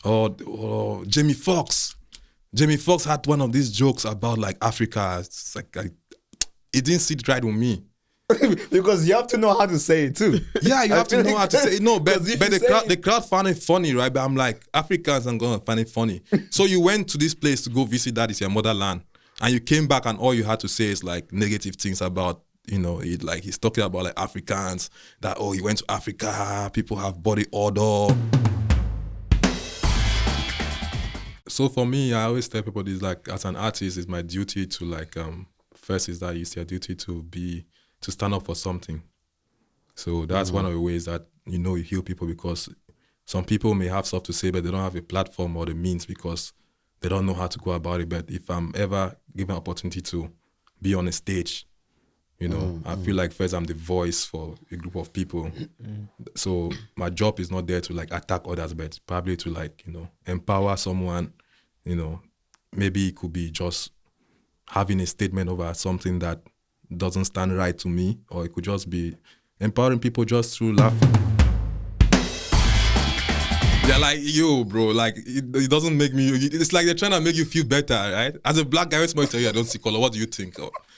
or Jamie Foxx. Jamie Foxx had one of these jokes about like Africa. It's like it didn't sit right with me. Because you have to know how to say it too. Yeah, you have to know how to say it. No, but the crowd found it funny, right? But I'm like, Africans are gonna find it funny. So you went to this place to go visit that is your motherland, and you came back and all you had to say is like negative things about, like he's talking about like Africans, that he went to Africa, people have body odor. So for me, I always tell people this, like, as an artist, it's my duty to like first is that it's your duty to stand up for something. So that's one of the ways that you heal people, because some people may have stuff to say but they don't have a platform or the means because they don't know how to go about it. But if I'm ever given an opportunity to be on a stage, I feel like first I'm the voice for a group of people. So my job is not there to like attack others, but probably to like, empower someone. Maybe it could be just having a statement over something that doesn't stand right to me, or it could just be empowering people just through laughing. They're like, yo, bro, like it doesn't make me. It's like they're trying to make you feel better, right? As a black guy, when tell you I don't see color, what do you think?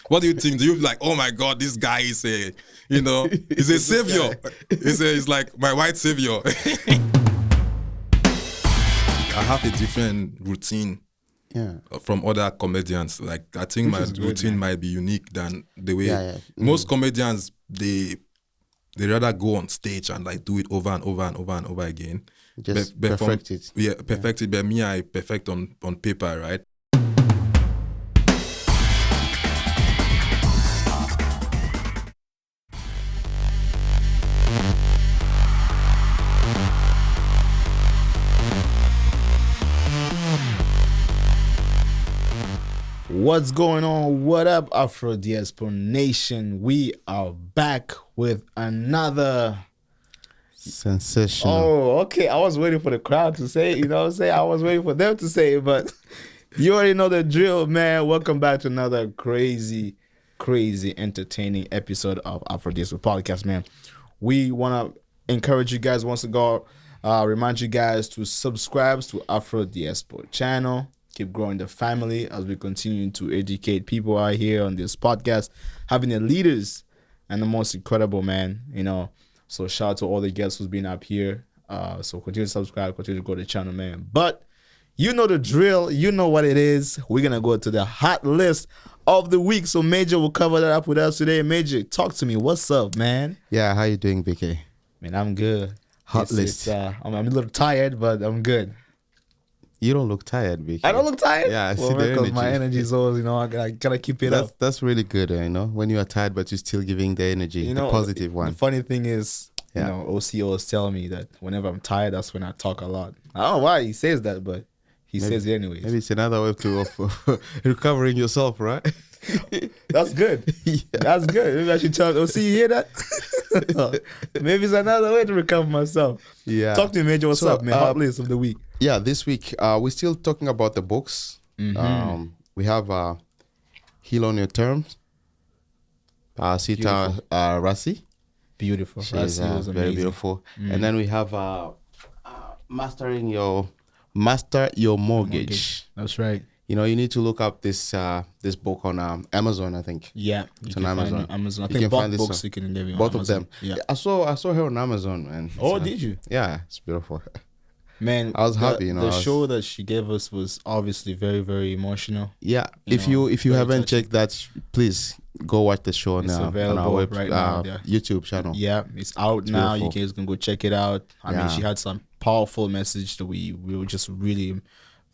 What do you think? Do you like, oh my God, this guy is he's a savior. He's like my white savior. I have a different routine from other comedians. Like I think my routine might be unique than the way most comedians they rather go on stage and like do it over and over and over and over again. Just perfect it. Yeah, perfect it. But me, I perfect on paper, right? What's going on? What up, Afro Diaspora Nation? We are back with another sensational. Oh, okay. I was waiting for the crowd to say it, I was waiting for them to say it, but you already know the drill, man. Welcome back to another crazy, entertaining episode of Afro Diaspora Podcast, man. We want to encourage you guys once again, remind you guys to subscribe to Afro Diaspora channel. Keep growing the family as we continue to educate people out here on this podcast, having the leaders and the most incredible, man. So shout out to all the guests who's been up here. So continue to subscribe, continue to go to the channel, man. But you know the drill, you know what it is. We're gonna go to the hot list of the week. So Major will cover that up with us today. Major, talk to me. What's up, man? Yeah, how you doing, BK? Man, I'm good. Hot list. I'm a little tired, but I'm good. You don't look tired, BK. I don't look tired? Yeah, I see the energy. My energy is always, I gotta keep it up. That's really good, when you are tired, but you're still giving the energy, the positive one. The funny thing is, OC always tell me that whenever I'm tired, that's when I talk a lot. I don't know why he says that, but he says it anyways. Maybe it's another way of recovering yourself, right? That's good. Yeah. That's good. Maybe I should tell OC, you hear that? Maybe it's another way to recover myself. Yeah. Talk to me, Major. What's up, man? Hot list of the week. Yeah, this week we're still talking about the books. Mm-hmm. We have Heal on Your Terms. Sita Rasi. Beautiful. She's very beautiful. And then we have Master Your Mortgage. That's right. You need to look up this book on Amazon, I think. Yeah, it's on Amazon. I think both books you can get on both Amazon. of them. Yeah, I saw her on Amazon, man. Did you? Yeah, it's beautiful. Man, I was happy. The show that she gave us was obviously very, very emotional. Yeah, if you haven't checked that, please go watch the show now. It's available on our right now. YouTube channel. Yeah, it's out now. You guys can go check it out. I mean, she had some powerful message that we were just really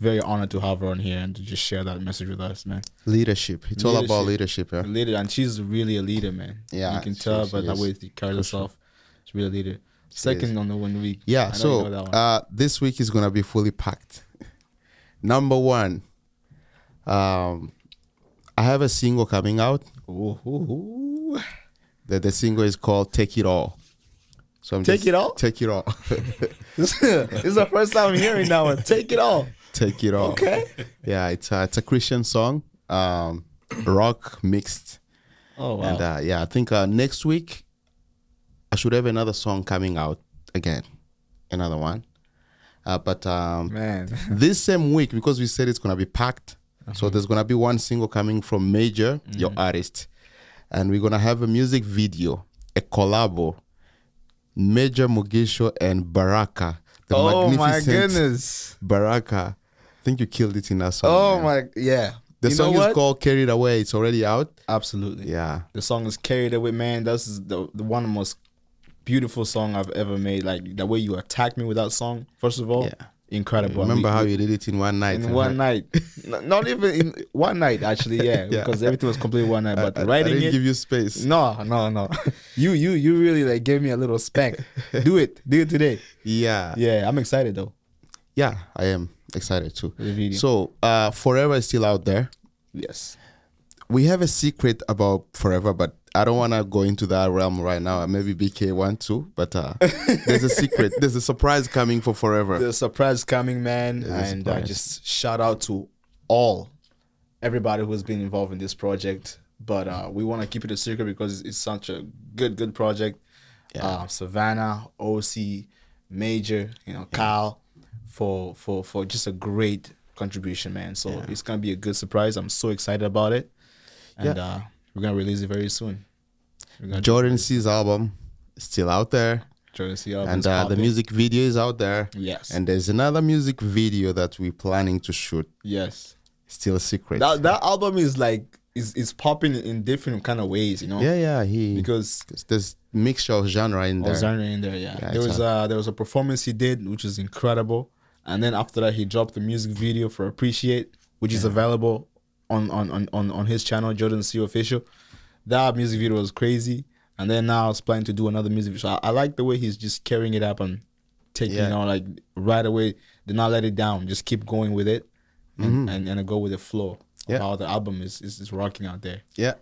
very honored to have her on here and to just share that message with us, man. Leadership. It's all about leadership, yeah. Leader, and she's really a leader, man. Yeah, you can tell by the way she carries herself. She's really a leader. Second on the 1 week. Yeah, so this week is gonna be fully packed. Number one, I have a single coming out. Ooh. The single is called "Take It All." So Take It All. Take It All. This is the first time I'm hearing that one. Take It All. Take It All. Okay. Yeah, it's a Christian song, rock mixed. Oh wow. And I think next week I should have another song coming out again, another one. But Man. this same week, because we said it's gonna be packed, so there's gonna be one single coming from Major, your artist, and we're gonna have a music video, a collabo, Major Mugisho and Baraka, the Oh my magnificent goodness. Baraka. I think you killed it in that song. Oh man. yeah. The You song know is what? called Carried Away. It's already out. Absolutely. Yeah. The song is Carried Away, man. That's the one of the most beautiful song I've ever made. Like the way you attacked me with that song, first of all, incredible. Remember how you did it in one night? in one night. Not even in one night, actually, yeah. Because everything was completely one night. But I writing didn't it, give you space. no. You really like gave me a little spank. Do it today. Yeah. Yeah, I'm excited though. Yeah, I am excited too. The video. So, Forever is still out there. Yes. We have a secret about Forever, but I don't want to go into that realm right now. Maybe BK want to, but there's a secret. There's a surprise coming for Forever. The surprise coming, man. There's a And surprise. just shout out to everybody who's been involved in this project. But we want to keep it a secret because it's such a good project. Yeah. Savannah, OC, Major, Kyle, for just a great contribution, man. So it's gonna be a good surprise. I'm so excited about it, and we're gonna release it very soon. Jordan C's album is still out there, Jordan C album and is the popping. music video is out there. Yes. And there's another music video that we're planning to shoot. Yes. Still a secret. That album is like is popping in different kind of ways, yeah, because there's mixture of genre in there. was in there, yeah. Yeah, There was a performance he did, which is incredible, and then after that he dropped the music video for Appreciate, which is available on his channel, Jordan C Official. That music video was crazy, and then now it's planning to do another music video. So I like the way he's just carrying it up and taking, like right away, did not let it down, just keep going with it, and go with the flow. Of how the album is rocking out there. Yeah.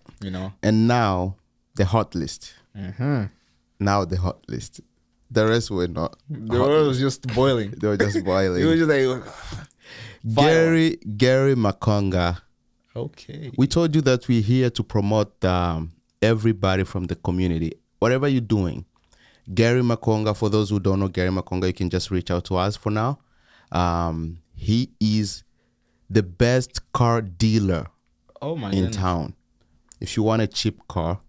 And now the hot list. Now the hot list. The rest were not. the world was just boiling. They were just boiling. It was just like Gary Makonga. okay. We told you that we're here to promote everybody from the community. Whatever you're doing, Gary Makonga, for those who don't know Gary Makonga, you can just reach out to us for now. He is the best car dealer in town. If you want a cheap car,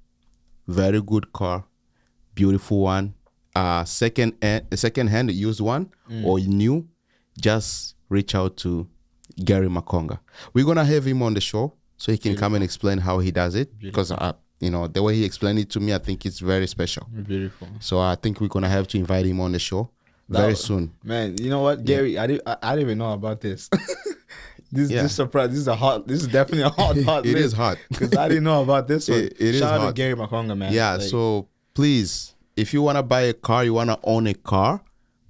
very good car, beautiful one, second hand used one or new, just reach out to Gary Makonga. We're gonna have him on the show so he can come and explain how he does it, because the way he explained it to me, I think it's very special. Beautiful. So I think we're gonna have to invite him on the show very soon. Man, you know what, Gary? I didn't even know about this. This surprise. This is definitely a hot It list. is hot. Because I didn't know about this one. It is Shout out to hot. Gary Makonga, man. Yeah, so please, if you want to buy a car, you want to own a car,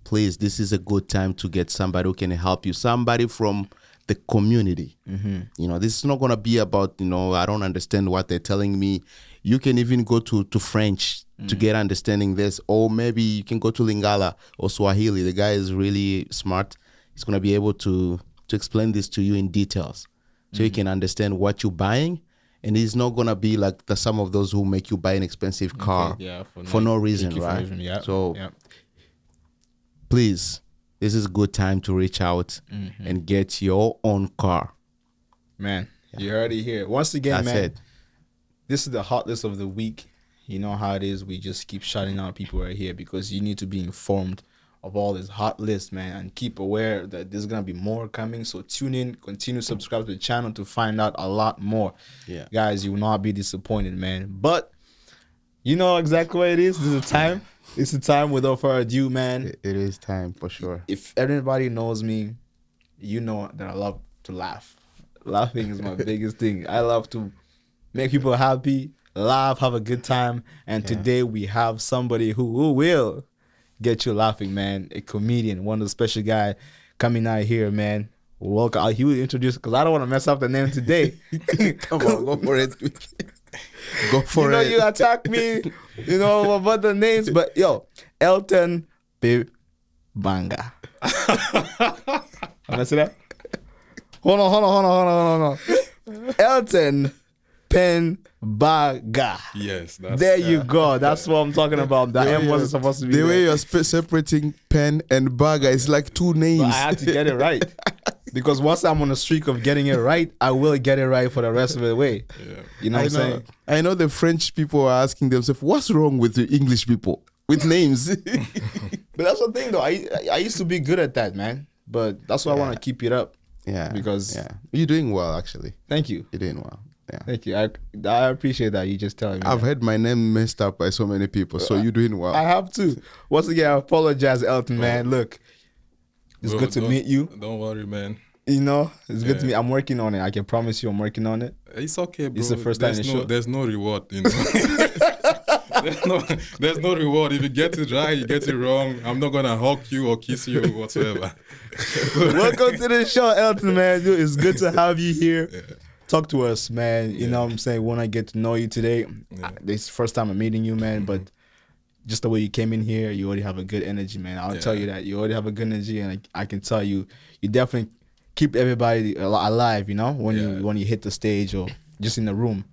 please, this is a good time to get somebody who can help you, somebody from the community. This is not going to be about, I don't understand what they're telling me. You can even go to French to get understanding this, or maybe you can go to Lingala or Swahili. The guy is really smart. He's going to be able to explain this to you in details so you can understand what you're buying. And he's not going to be like some of those who make you buy an expensive car for no reason, right? So please, this is a good time to reach out and get your own car. Man, you heard it here. Once again, That's man, it. this is the hot list of the week. You know how it is. We just keep shouting out people right here because you need to be informed of all this hot list, man, and keep aware that there's gonna be more coming. So tune in, continue to subscribe to the channel to find out a lot more. Yeah, guys, you will not be disappointed, man. But you know exactly what it is. This is the time. It's the time without further ado, man. It is time for sure. If everybody knows me, you know that I love to laugh. Laughing is my biggest thing. I love to make people happy, laugh, have a good time. And today we have somebody who will get you laughing, man. A comedian, one of the special guy coming out here, man. Welcome. He will introduce, because I don't want to mess up the name today. Come on, go for it. Go for it. You attack me, about the names, but yo, Elton PENBAGA. Am I say that? Hold on. Elton PENBAGA. Yes, that's There you go. That's what I'm talking about. The M wasn't supposed to be The there. way you're separating pen and baga is like two names. But I had to get it right. Because once I'm on a streak of getting it right, I will get it right for the rest of the way. Yeah. You know what I'm saying? I know the French people are asking themselves, what's wrong with the English people with names? But that's the thing, though. I used to be good at that, man. But that's why I want to keep it up. Yeah. Because You're doing well, actually. thank you. You're doing well. Yeah. Thank you. I appreciate that. You just telling me. I've that. had my name messed up by so many people, so you're doing well. I have to. Once again, I apologize, Elton, man. Look, it's Bro, good to meet you. Don't worry, man. You know, it's good to Yeah. meet. I'm working on it. I can promise you I'm working on it. It's okay, bro. It's the first time in the show. There's no reward, you know. there's no reward. If you get it right, you get it wrong. I'm not gonna hug you or kiss you whatsoever. Welcome to the show, Elton, man. Dude, it's good to have you here. Yeah. Talk to us, man. You know what I'm saying? When I get to know you today, this is the first time I'm meeting you, man. But just the way you came in here, you already have a good energy, man. I'll tell you that. You already have a good energy, and I can tell you definitely keep everybody alive, you know, when you hit the stage or just in the room.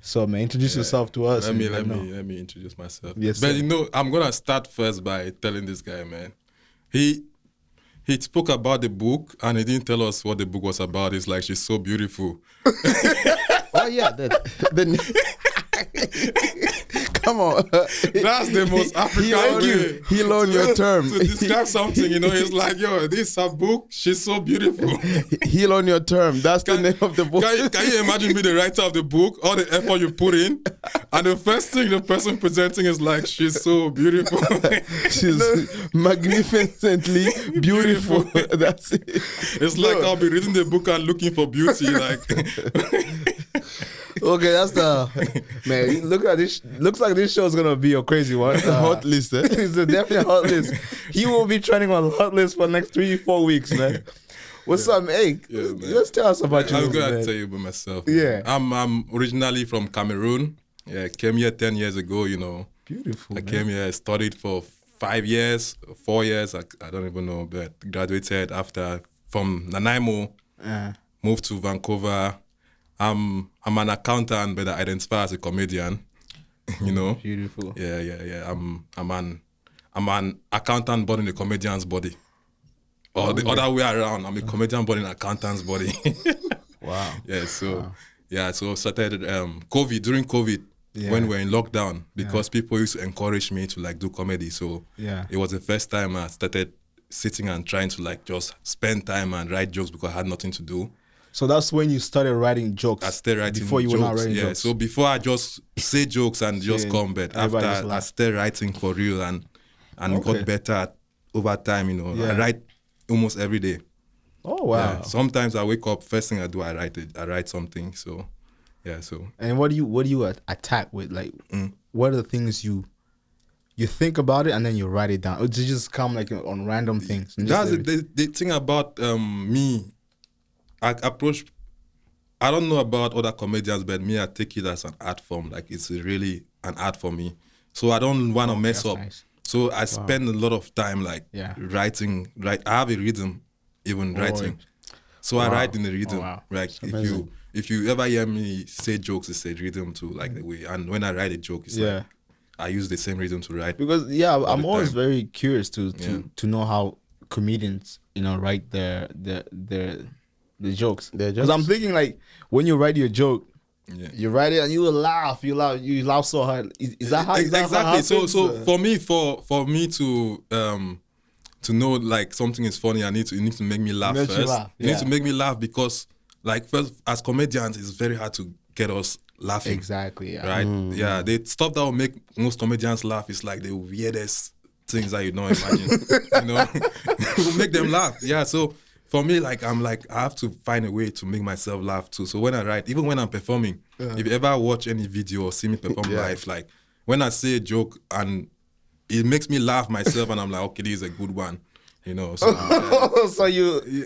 So, man, introduce yourself to us. Let me introduce myself. Yes, but sir. you know, I'm gonna start first by telling this guy, man. He spoke about the book and he didn't tell us what the book was about. It's like she's so beautiful. Oh, yeah. Come on. That's the most African way. He'll own your term. To describe something, you know, it's like, yo, this is a book. She's so beautiful. He'll own your term. That's the name of the book. Can you imagine being the writer of the book, all the effort you put in, and the first thing the person presenting is like, she's so beautiful. She's magnificently beautiful. That's it. It's like I'll be reading the book and looking for beauty. Like, Okay, that's the man. Look at this. Looks like this show is gonna be a crazy one. Hot list, eh? It's a definite hot list. He will be trending on hot list for the next 3-4 weeks, man. What's up, hey? Yeah, man. Let's tell us about you. I'm gonna man. tell you about myself. Yeah. I'm originally from Cameroon. Yeah, came here 10 years ago. You know, Beautiful. I man. came here, studied for 5 years, 4 years. I don't even know, but graduated after from Nanaimo. Moved to Vancouver. I'm an accountant, but I identify as a comedian. You know. Beautiful. Yeah. I'm an accountant, but in a comedian's body. Or the other way around. I'm a comedian, but in an accountant's body. Wow. Yeah. So started COVID during COVID when we were in lockdown because people used to encourage me to like do comedy. So it was the first time I started sitting and trying to like just spend time and write jokes because I had nothing to do. So that's when you started writing jokes. I started writing before you jokes. were not writing jokes. So before I just say jokes and just come, but after everybody just I laugh. started writing for real and Okay. got better over time. You know, I write almost every day. Oh wow. Yeah. Sometimes I wake up, first thing I do, I write something. So yeah. So And what do you attack with? Like, what are the things you think about it and then you write it down? Or does it just come like on random things? And just that's the thing about me. I approach. I don't know about other comedians, but me, I take it as an art form. Like it's really an art for me. So I don't want to mess that's up. nice. So I spend a lot of time like writing. I have a rhythm, even writing. So I write in the rhythm. wow. Like if you ever hear me say jokes, it's a rhythm to like the way. And when I write a joke, it's like I use the same rhythm to write. Because I'm the always time. very curious to know how comedians write their jokes. Because I'm thinking like when you write your joke, you write it and you will laugh. You laugh so hard. Is that how? Exactly. So for me to know like something is funny, you need to make me laugh Make you first. laugh, You need to make me laugh because like first as comedians, it's very hard to get us laughing. Exactly. Yeah. Right? Yeah. The stuff that will make most comedians laugh is like the weirdest things that you don't imagine. Will make them laugh. Yeah. So for me, like I have to find a way to make myself laugh too. So when I write, even when I'm performing, if you ever watch any video or see me perform live, like when I say a joke and it makes me laugh myself, and I'm like, okay, this is a good one, So,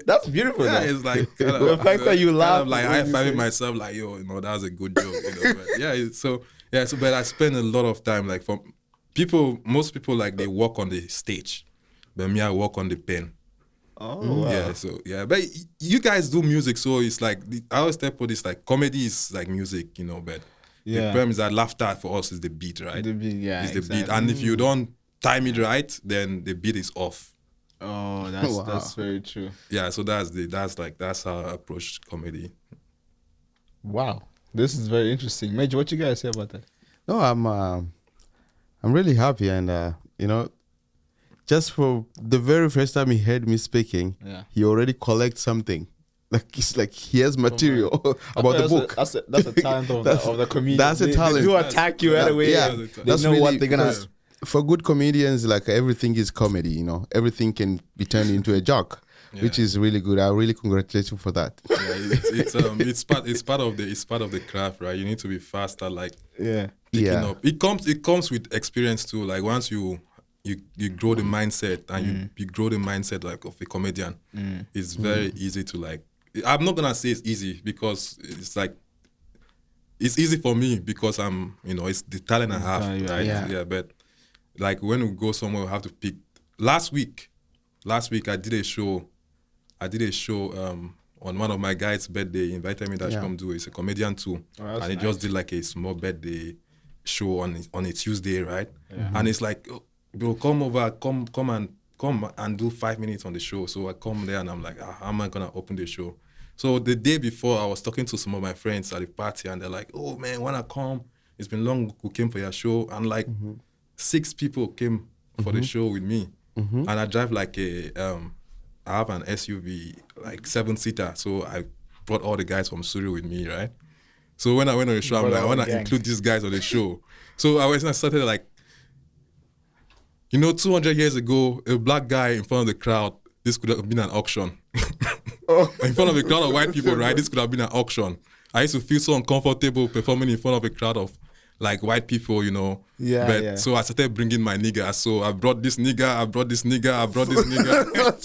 that's beautiful. Yeah, though. it's like the fact that you laugh, like I find myself like, yo, that was a good joke. But I spend a lot of time like most people like they walk on the stage, but me I walk on the pen. Oh, wow. Yeah, so yeah, but you guys do music, so it's like I always tell people this, like comedy is like music, you know, but the Yeah. problem is that laughter for us is the beat, right? The beat, yeah, It's the beat, exactly. and if you don't time it right, then the beat is off. Oh, that's Wow. that's very true. Yeah, so that's how I approach comedy. Wow, this is very interesting. Major, what you guys say about that? No, I'm really happy, and you know, just for the very first time he heard me speaking, Yeah. he already collects something. Like it's like he has material about the book. That's a talent of the comedian. that's a They talent. do attack you right away. Yeah, They that's know really, what they're gonna. because for good comedians, like everything is comedy. You know, everything can be turned into a joke, which Yeah. is really good. I really congratulate you for that. Yeah, it's part of the craft, right? You need to be faster, like Yeah. picking Yeah. up. It comes with experience too. Like once you grow the mindset and you grow the mindset like of a comedian, it's very easy to like. I'm not gonna say it's easy because it's like it's easy for me because I'm it's the talent I have, talent, right? yeah. But like when we go somewhere, we have to pick. Last week I did a show. On one of my guys' birthday. He invited me to come do it. He's a comedian too, that's and he just did like a small birthday show on a Tuesday, right? And it's like, oh, bro, come over, come and do 5 minutes on the show. So I come there and I'm like, how am I gonna open the show? So the day before, I was talking to some of my friends at the party, and they're like, oh man, wanna come? It's been long we came for your show, and like 6 people came for the show with me, and I drive like I have an SUV, like 7-seater, so I brought all the guys from Surrey with me, right? So when I went on the show, I'm Brought like, I all want the to gang. include these guys on the show. So I started like, 200 years ago, a black guy in front of the crowd, this could have been an auction. In front of a crowd of white people, right? This could have been an auction. I used to feel so uncomfortable performing in front of a crowd of like white people, Yeah, But yeah. so I started bringing my nigga. So I brought this nigga, I brought this nigga.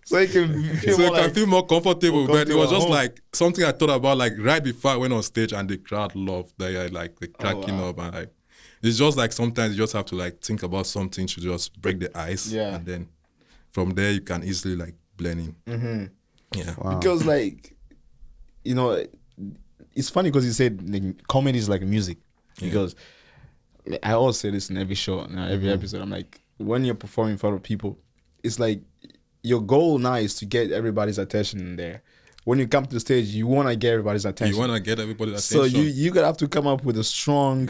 so you can feel So more I can like feel more comfortable, more but it was comfortable at just home. like something I thought about like right before I went on stage, and the crowd loved that, like the cracking wow. up, and like it's just like sometimes you just have to like think about something to just break the ice, Yeah. and then from there you can easily like blend in. Yeah, because like it's funny because you said like, comedy is like music because like, I always say this in every show, every episode. I'm like, when you're performing in front of people, it's like your goal now is to get everybody's attention in there. When you come to the stage, you want to get everybody's attention. you want to get everybody's So attention. you gotta have to come up with a strong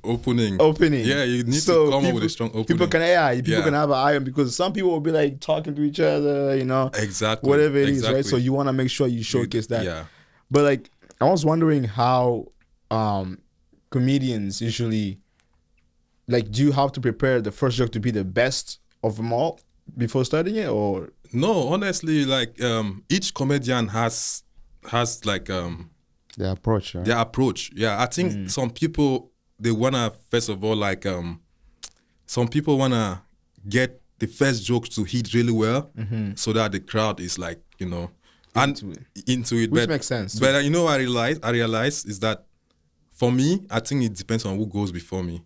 opening. opening. Yeah, you need So to come up people- with a strong opening. People can Yeah. have an eye on, because some people will be like talking to each other, Exactly. whatever it is, right? Exactly. So you want to make sure you showcase that. Yeah. But like, I was wondering how comedians usually, like, do you have to prepare the first joke to be the best of them all before starting it, or No, honestly, like each comedian has like The approach, right? their approach. Yeah, I think some people, they wanna first of all like some people wanna get the first joke to hit really well, so that the crowd is like and into it. Which But makes sense, But I realize is that for me, I think it depends on who goes before me.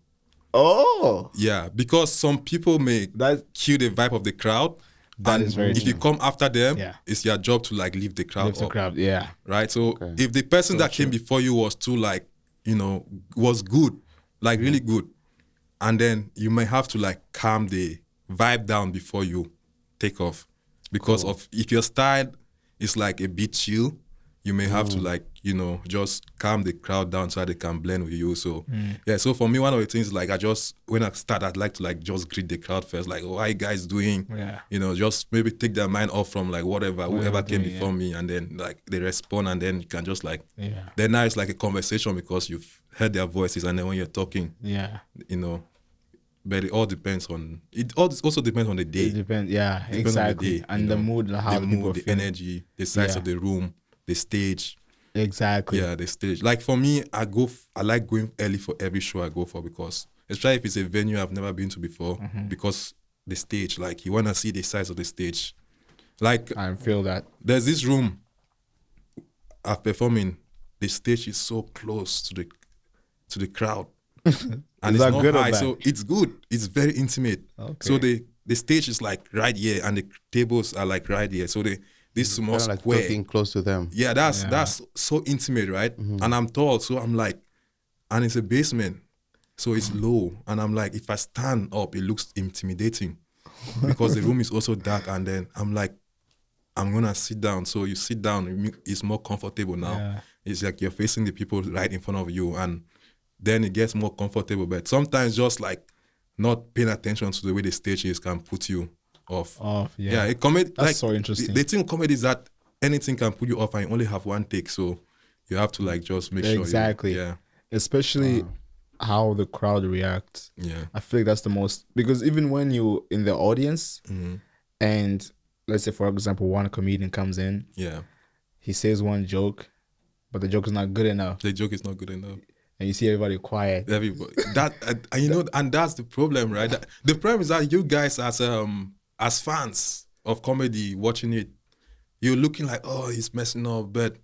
oh, Yeah, because some people may that kill the vibe of the crowd. That and is very if you true. come after them, Yeah. it's your job to like lift the crowd lifts the up. crowd, yeah, Right? So if the person that came before you was too like, was good, like really good, and then you may have to like calm the vibe down before you take off. Because of if your style is like a bit chill, you may have to like, just calm the crowd down so that they can blend with you. So yeah, so for me, one of the things like when I start, I'd like to like just greet the crowd first, like, oh, how you guys doing? Yeah. Just maybe take their mind off from like whoever came doing, before me, and then like they respond, and then you can just like Yeah. then now it's like a conversation because you've heard their voices, and then when you're talking, yeah. but it all depends on also depends on the day. It depends, yeah, Depends on the exactly, day, and the mood, how the people mood, the feel. energy, the size Yeah. of the room, the stage. Exactly. Yeah, the stage. Like for me, I like going early for every show I go for, because especially if it's a venue I've never been to before, because the stage, like you want to see the size of the stage. Like I feel that. there's this room I've performed in, the stage is so close to the crowd. And Is it's that not good or high, bad? so it's good. It's very intimate. Okay. So the stage is like right here and the tables are like right here. So this small Kind of like square. talking close to them. Yeah, that's so intimate, right? And I'm tall, so I'm like, and it's a basement, so it's low, and I'm like, if I stand up, it looks intimidating because the room is also dark, and then I'm like, I'm gonna sit down. So you sit down, it's more comfortable now. Yeah. It's like you're facing the people right in front of you, and then it gets more comfortable. But sometimes just like not paying attention to the way the stage is can put you off. Yeah. Comedy. That's like, so interesting. The thing with comedy is that anything can put you off, and you only have one take, so you have to like just make sure. Exactly. Especially how the crowd reacts. Yeah. I feel like that's the most, because even when you in the audience and let's say for example one comedian comes in, he says one joke, but the joke is not good enough. The joke is not good enough. And you see everybody quiet. Everybody and you know, and that's the problem, right? The problem is that you guys as fans of comedy watching it, you're looking like, oh, he's messing up, but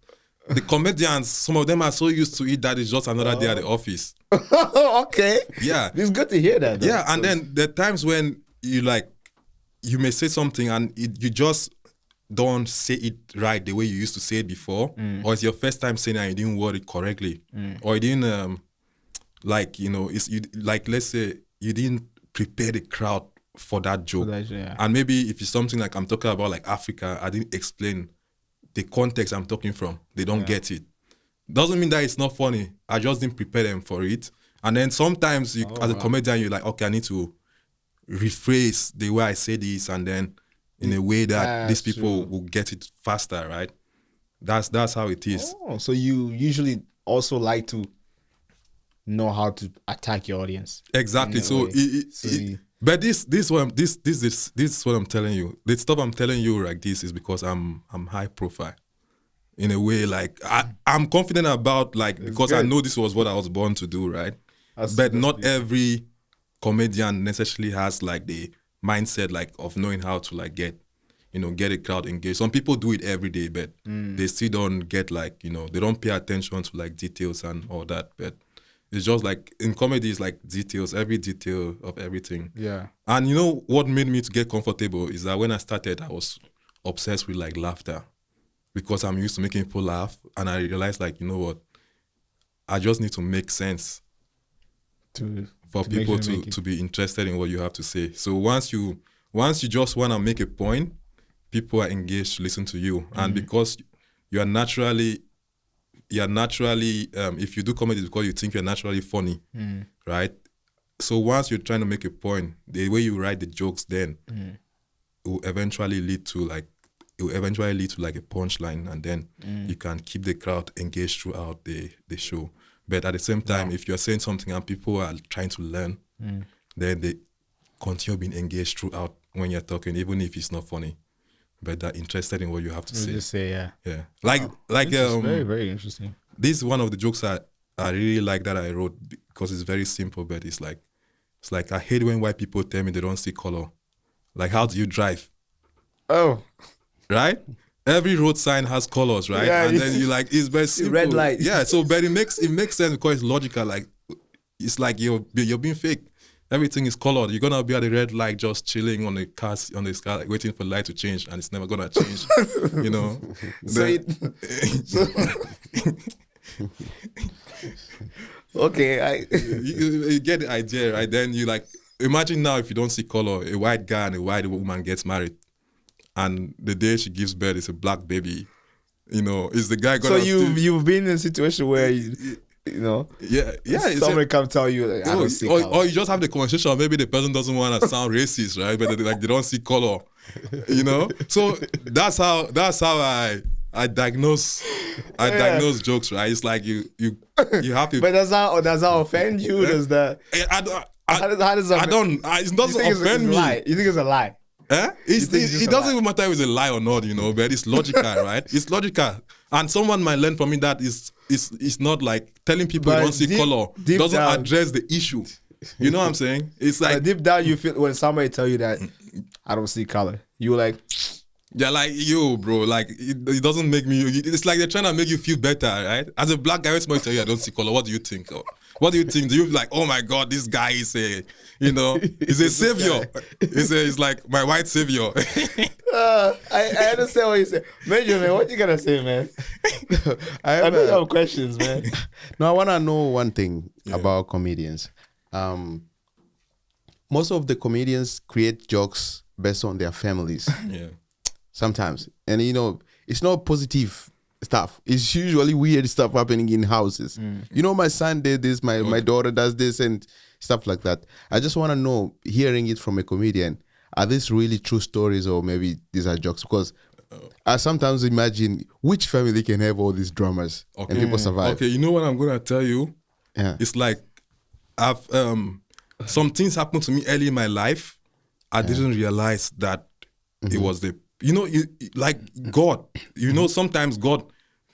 the comedians, some of them are so used to it that it's just another day at the office. Okay. Yeah. It's good to hear that, though. Yeah, and then there are times when you may say something and you just don't say it right the way you used to say it before, or it's your first time saying it and you didn't word it correctly, or you didn't let's say you didn't prepare the crowd for that joke, and maybe if it's something like I'm talking about like Africa, I didn't explain the context I'm talking from. They don't get it. Doesn't mean that it's not funny. I just didn't prepare them for it. And then sometimes as a comedian, you're like, okay, I need to rephrase the way I say this, and then in a way that these people will get it faster, right? That's how it is. Oh, so you usually also like to know how to attack your audience. Exactly. So, but this is what I'm telling you. The stuff I'm telling you like this is because I'm high profile. In a way, like I'm confident about because I know this was what I was born to do, right? But not every comedian necessarily has like the mindset like of knowing how to like get a crowd engaged. Some people do it every day, but they still don't get they don't pay attention to like details and all that. But it's just like in comedy, it's like details, every detail of everything. Yeah. And you know what made me to get comfortable is that when I started, I was obsessed with like laughter, because I'm used to making people laugh, and I realized like, you know what, I just need to make sense for people to be interested in what you have to say. So once you just want to make a point, people are engaged to listen to you, and because you are naturally if you do comedy, it's because you think you're naturally funny, right? So once you're trying to make a point, the way you write the jokes then it will eventually lead to like a punchline, and then you can keep the crowd engaged throughout the show. But at the same time, if you're saying something and people are trying to learn, then they continue being engaged throughout when you're talking, even if it's not funny, but they're interested in what you have to say. Just say, yeah. Like very, very interesting. This is one of the jokes I really like that I wrote, because it's very simple, but it's like I hate when white people tell me they don't see color. Like, how do you drive? Oh. Right? Every road sign has colors, right? Yeah, and then you like, it's very simple. Red light. Yeah, so but it makes sense because it's logical. Like, it's like you're being fake. Everything is colored. You're gonna be at the red light just chilling on the sky, like, waiting for the light to change, and it's never gonna change. You know? Okay, you get the idea, right? Then you like, imagine now if you don't see color, a white guy and a white woman gets married, and the day she gives birth is a black baby. You know, is the guy gonna? So you've been in a situation where you know, somebody come tell you like, I don't see color. Or you just have the conversation, or maybe the person doesn't want to sound racist, right? But they don't see color, you know. So that's how I diagnose jokes, right? It's like you have to. But does that offend you? Does that? How does that? It doesn't offend me. You think it's a lie? It doesn't even matter if it's a lie or not, you know, but it's logical, right? It's logical. And someone might learn from me that it's not like telling people you don't see color doesn't address the issue. You know what I'm saying? It's like, but deep down you feel when somebody tell you that I don't see color, you're like, Yeah, like, yo, bro, like, it doesn't make me, it's like they're trying to make you feel better, right? As a black guy, when somebody tell you I don't see color, what do you think? Or what do you think? Do you like, oh my God, this guy is a, he's a savior. He's like my white savior. I understand what you say. Benjamin, what you gonna say, man? I know you have questions, man. No, I want to know one thing about comedians. Most of the comedians create jokes based on their families. Yeah. Sometimes. And it's not positive stuff. It's usually weird stuff happening in houses. My son did this, my daughter does this, and stuff like that. I just want to know, hearing it from a comedian, are these really true stories, or maybe these are jokes? Because I sometimes imagine which family can have all these dramas and people survive. Okay, you know what I'm gonna tell you? Yeah. It's like I've some things happened to me early in my life. I didn't realize that it was like God. Sometimes God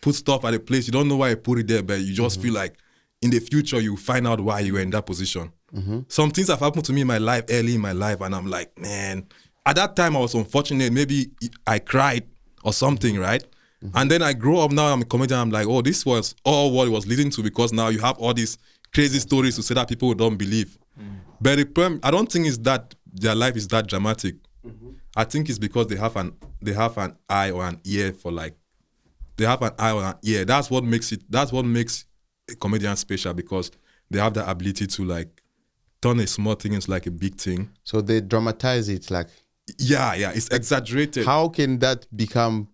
puts stuff at a place you don't know why He put it there, but you just feel like in the future you find out why you were in that position. Some things have happened to me in my life, early in my life, and I'm like, man, at that time I was unfortunate. Maybe I cried or something, right? And then I grow up now, I'm a comedian, I'm like, oh, this was all what it was leading to, because now you have all these crazy stories to say that people don't believe. But the problem, I don't think it's that their life is that dramatic. I think it's because they have an eye or an ear for they have an eye or an ear. That's what makes a comedian special, because they have the ability to turn a small thing into a big thing. So they dramatize it Yeah, it's exaggerated. How can that become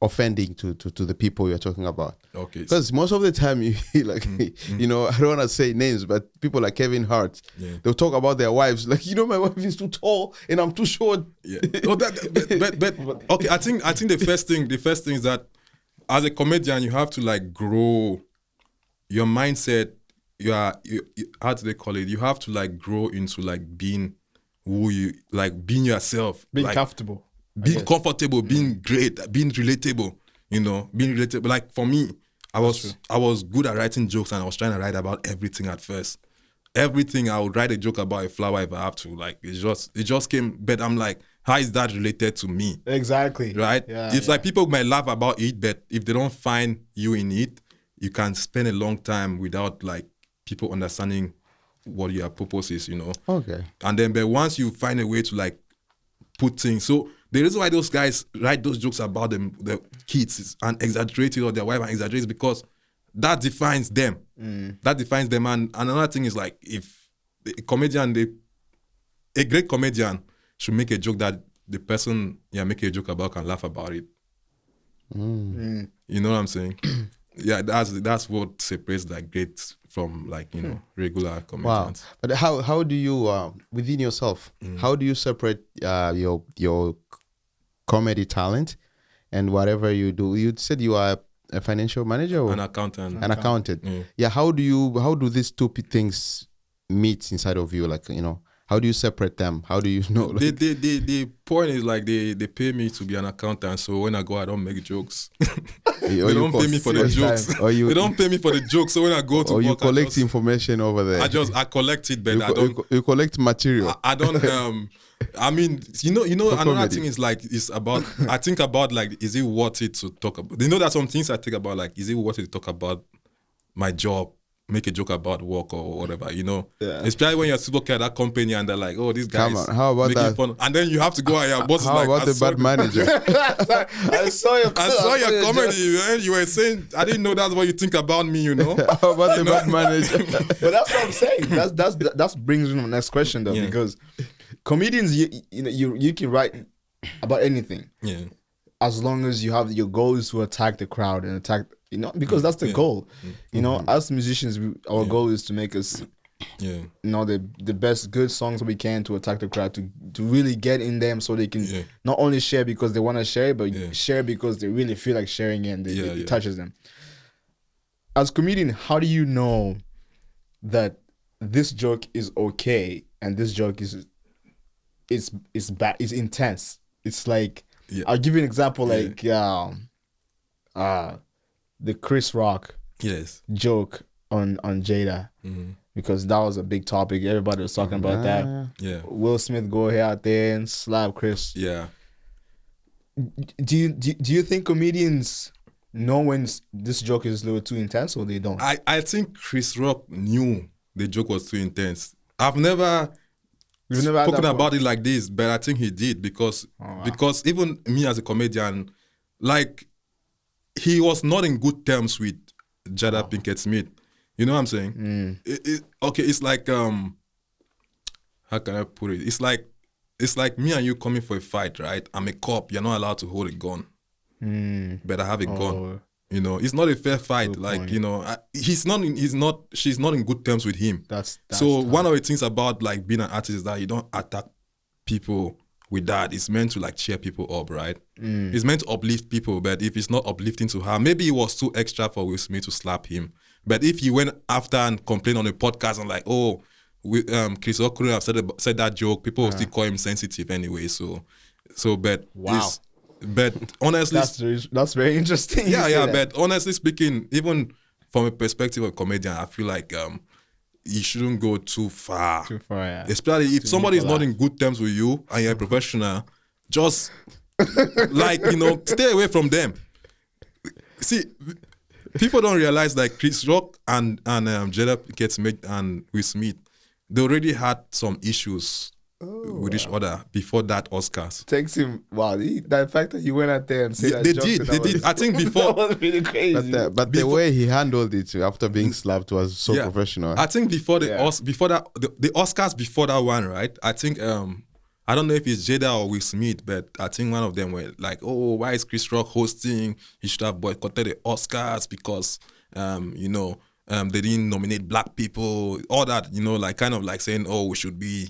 offending to the people you're talking about? Okay. Because most of the time, I don't want to say names, but people like Kevin Hart, they'll talk about their wives. Like, my wife is too tall and I'm too short. Yeah. But okay, I think the first thing is that as a comedian, you have to grow your mindset. How do they call it? You have to grow into being who you being yourself, being comfortable, being comfortable, being great, being relatable. Being relatable. Like for me, I was good at writing jokes, and I was trying to write about everything at first. Everything, I would write a joke about a flower if I have to. It just came. But I'm like, how is that related to me? Exactly. Right? Yeah, it's like people might laugh about it, but if they don't find you in it, you can spend a long time without people understanding what your purpose is, Okay. And then, but once you find a way to put things, so the reason why those guys write those jokes about the kids and exaggerate it, or their wife and exaggerate, is because that defines them. That defines them. And another thing is if a comedian, a great comedian should make a joke that the person you're making a joke about can laugh about it. You know what I'm saying? Yeah, that's what separates great from regular comedians. Wow. But how do you within yourself? How do you separate your comedy talent and whatever you do? You said you are a financial manager or An accountant. An accountant. Yeah. How do these two things meet inside of you? How do you separate them? How do you know? The point is they pay me to be an accountant, so when I go, I don't make jokes. They don't pay me for the jokes. They don't pay me for the jokes, so when I go to work, you collect information over there. I collect it, but I don't. You collect material. I don't. I mean, another comedy. thing is it's about. I think about is it worth it to talk about? There's some things I think about is it worth it to talk about my job? Make a joke about work or whatever, Yeah. Especially when you're super at that company and they're like, oh, these guys. Come on, how about making that? Fun. And then you have to go and your boss is how about the bad manager? I saw your comedy, man. You were saying, I didn't know that's what you think about me, How about the bad manager? But that's what I'm saying. That brings me to the next question though, because comedians, you can write about anything. Yeah. As long as you have your goal is to attack the crowd and attack, because that's the goal. As musicians, our goal is to make us, the best good songs we can to attack the crowd, to really get in them so they can not only share because they want to share, but share because they really feel like sharing it and it touches them. As a comedian, how do you know that this joke is okay and this joke is bad, it's intense? It's like, I'll give you an example, the Chris Rock joke on Jada, because that was a big topic. Everybody was talking about that. Yeah. Will Smith go out there and slap Chris. Yeah. do you think comedians know when this joke is a little too intense, or they don't? I think Chris Rock knew the joke was too intense. I've never You've never had spoken that about it like this, but I think he did because even me as a comedian, like he was not in good terms with Jada Pinkett Smith. You know what I'm saying? Okay, it's like how can I put it? It's like me and you coming for a fight, right? I'm a cop. You're not allowed to hold a gun. But I have a gun. You know, it's not a fair fight. Good like point. you know, she's not in good terms with him. That's So tough. one of the things about like being an artist is that you don't attack people with that. It's meant to like cheer people up, right? It's meant to uplift people. But if it's not uplifting to her, maybe it was too extra for Will Smith to slap him. But if he went after and complained on a podcast and like, oh, Chris Rock couldn't have said that joke, people will still call him sensitive anyway. So, but Wow. but honestly, That's very interesting. you yeah, say yeah. that. But honestly speaking, even from a perspective of a comedian, I feel like you shouldn't go too far. Too far, yeah. Especially if somebody is not in good terms with you and you're a professional, just like stay away from them. See, people don't realize that Chris Rock and Jada Pinkett Smith and Will Smith, they already had some issues with each other before that Oscars. Takes him. Wow, the fact that he went out there and said that They joke, did. that They was- did. I think before. that was really crazy. But the way he handled it after being slapped was so professional. I think before the Yeah. before that the Oscars before that one, right? I think I don't know if it's Jada or Will Smith, but I think one of them were like, "Oh, why is Chris Rock hosting? He should have boycotted the Oscars because they didn't nominate black people, all that, like kind of like saying, oh, we should be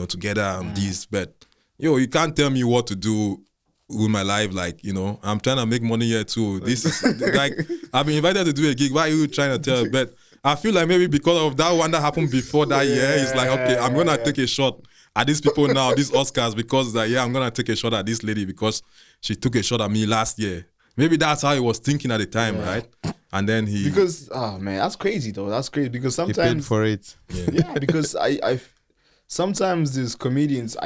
together this, but you can't tell me what to do with my life. Like, I'm trying to make money here too. This is like, I've been invited to do a gig. Why are you trying to tell? But I feel like maybe because of that one that happened before that year, it's like, okay, I'm gonna take a shot at these people now, these Oscars, because I'm gonna take a shot at this lady because she took a shot at me last year. Maybe that's how he was thinking at the time, right? And then because man, that's crazy though. That's crazy because He paid sometimes for it. yeah, because I sometimes these comedians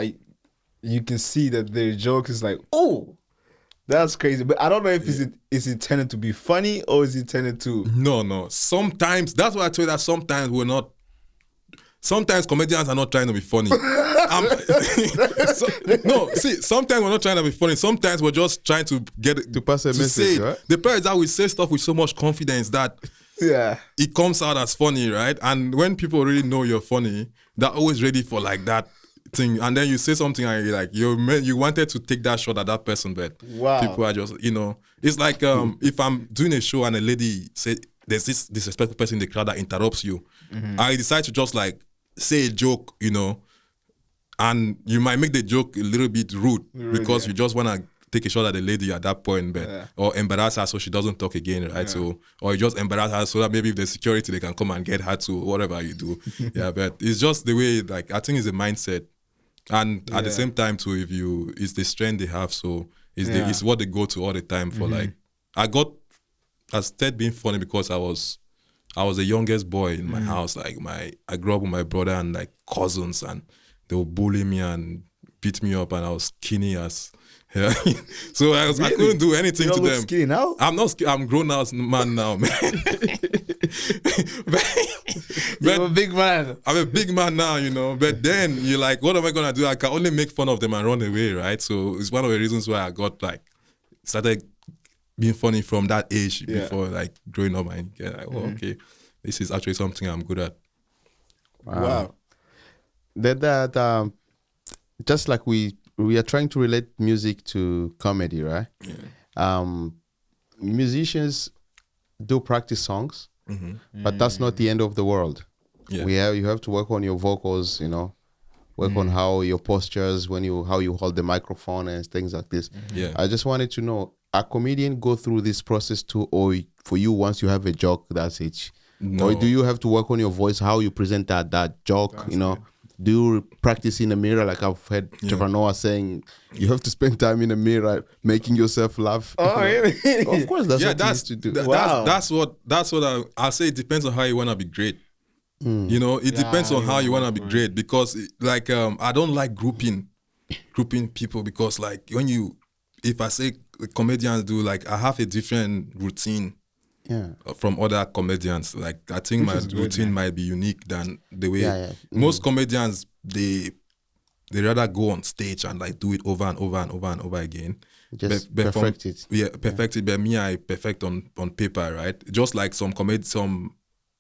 you can see that their joke is like, oh, that's crazy. But I don't know if is intended to be funny or is it intended to No. Sometimes that's why I told you that sometimes we're not. Sometimes comedians are not trying to be funny. Sometimes we're not trying to be funny. Sometimes we're just trying to get it To pass a message, say. right? The part is that we say stuff with so much confidence that yeah. it comes out as funny, right? And when people really know you're funny, they're always ready for like that thing. And then you say something and you're like, you wanted to take that shot at that person, but Wow. people are just, it's like if I'm doing a show and a lady say there's this disrespectful person in the crowd that interrupts you, I decide to just like say a joke, and you might make the joke a little bit rude because you just want to take a shot at the lady at that point, but or embarrass her so she doesn't talk again, right? So, or you just embarrass her so that maybe if there's security, they can come and get her to whatever you do. But it's just the way, like, I think it's a mindset, and at the same time too, it's the strength they have, so it's what they go to all the time for. Like, I started being funny because I was the youngest boy in my house. Like I grew up with my brother and like cousins, and they would bully me and beat me up, and I was skinny as hell. So I couldn't do anything You to don't look them. skinny now? I'm not skinny. I'm grown ass man now, man. You're a big man. I'm a big man now, But then you're like, what am I gonna do? I can only make fun of them and run away, right? So it's one of the reasons why I got like started being funny from that age before like growing up and get like, okay, this is actually something I'm good at. Wow. That just like we are trying to relate music to comedy, right? Musicians do practice songs, but that's not the end of the world. You have to work on your vocals, work on how your postures, how you hold the microphone and things like this. I just wanted to know, a comedian go through this process too, or for you, once you have a joke, that's it? No. Or do you have to work on your voice, how you present that joke, Do you practice in the mirror? Like I've heard Trevor Noah saying, you have to spend time in the mirror making yourself laugh. Oh, really? Of course, that's what you that's used to do. Wow. That's what I'll say. It depends on how you want to be great. It depends on how you want to be great, because like I don't like grouping people, because like when you if I say comedians do, like I have a different routine Yeah. from other comedians. Like I think Which my is good, routine man. might be unique than the way Yeah, yeah. most comedians they rather go on stage and like do it over and over and over and over again. Just But from- perfect it. Yeah, perfect it. But me, I perfect on paper, right? Just like some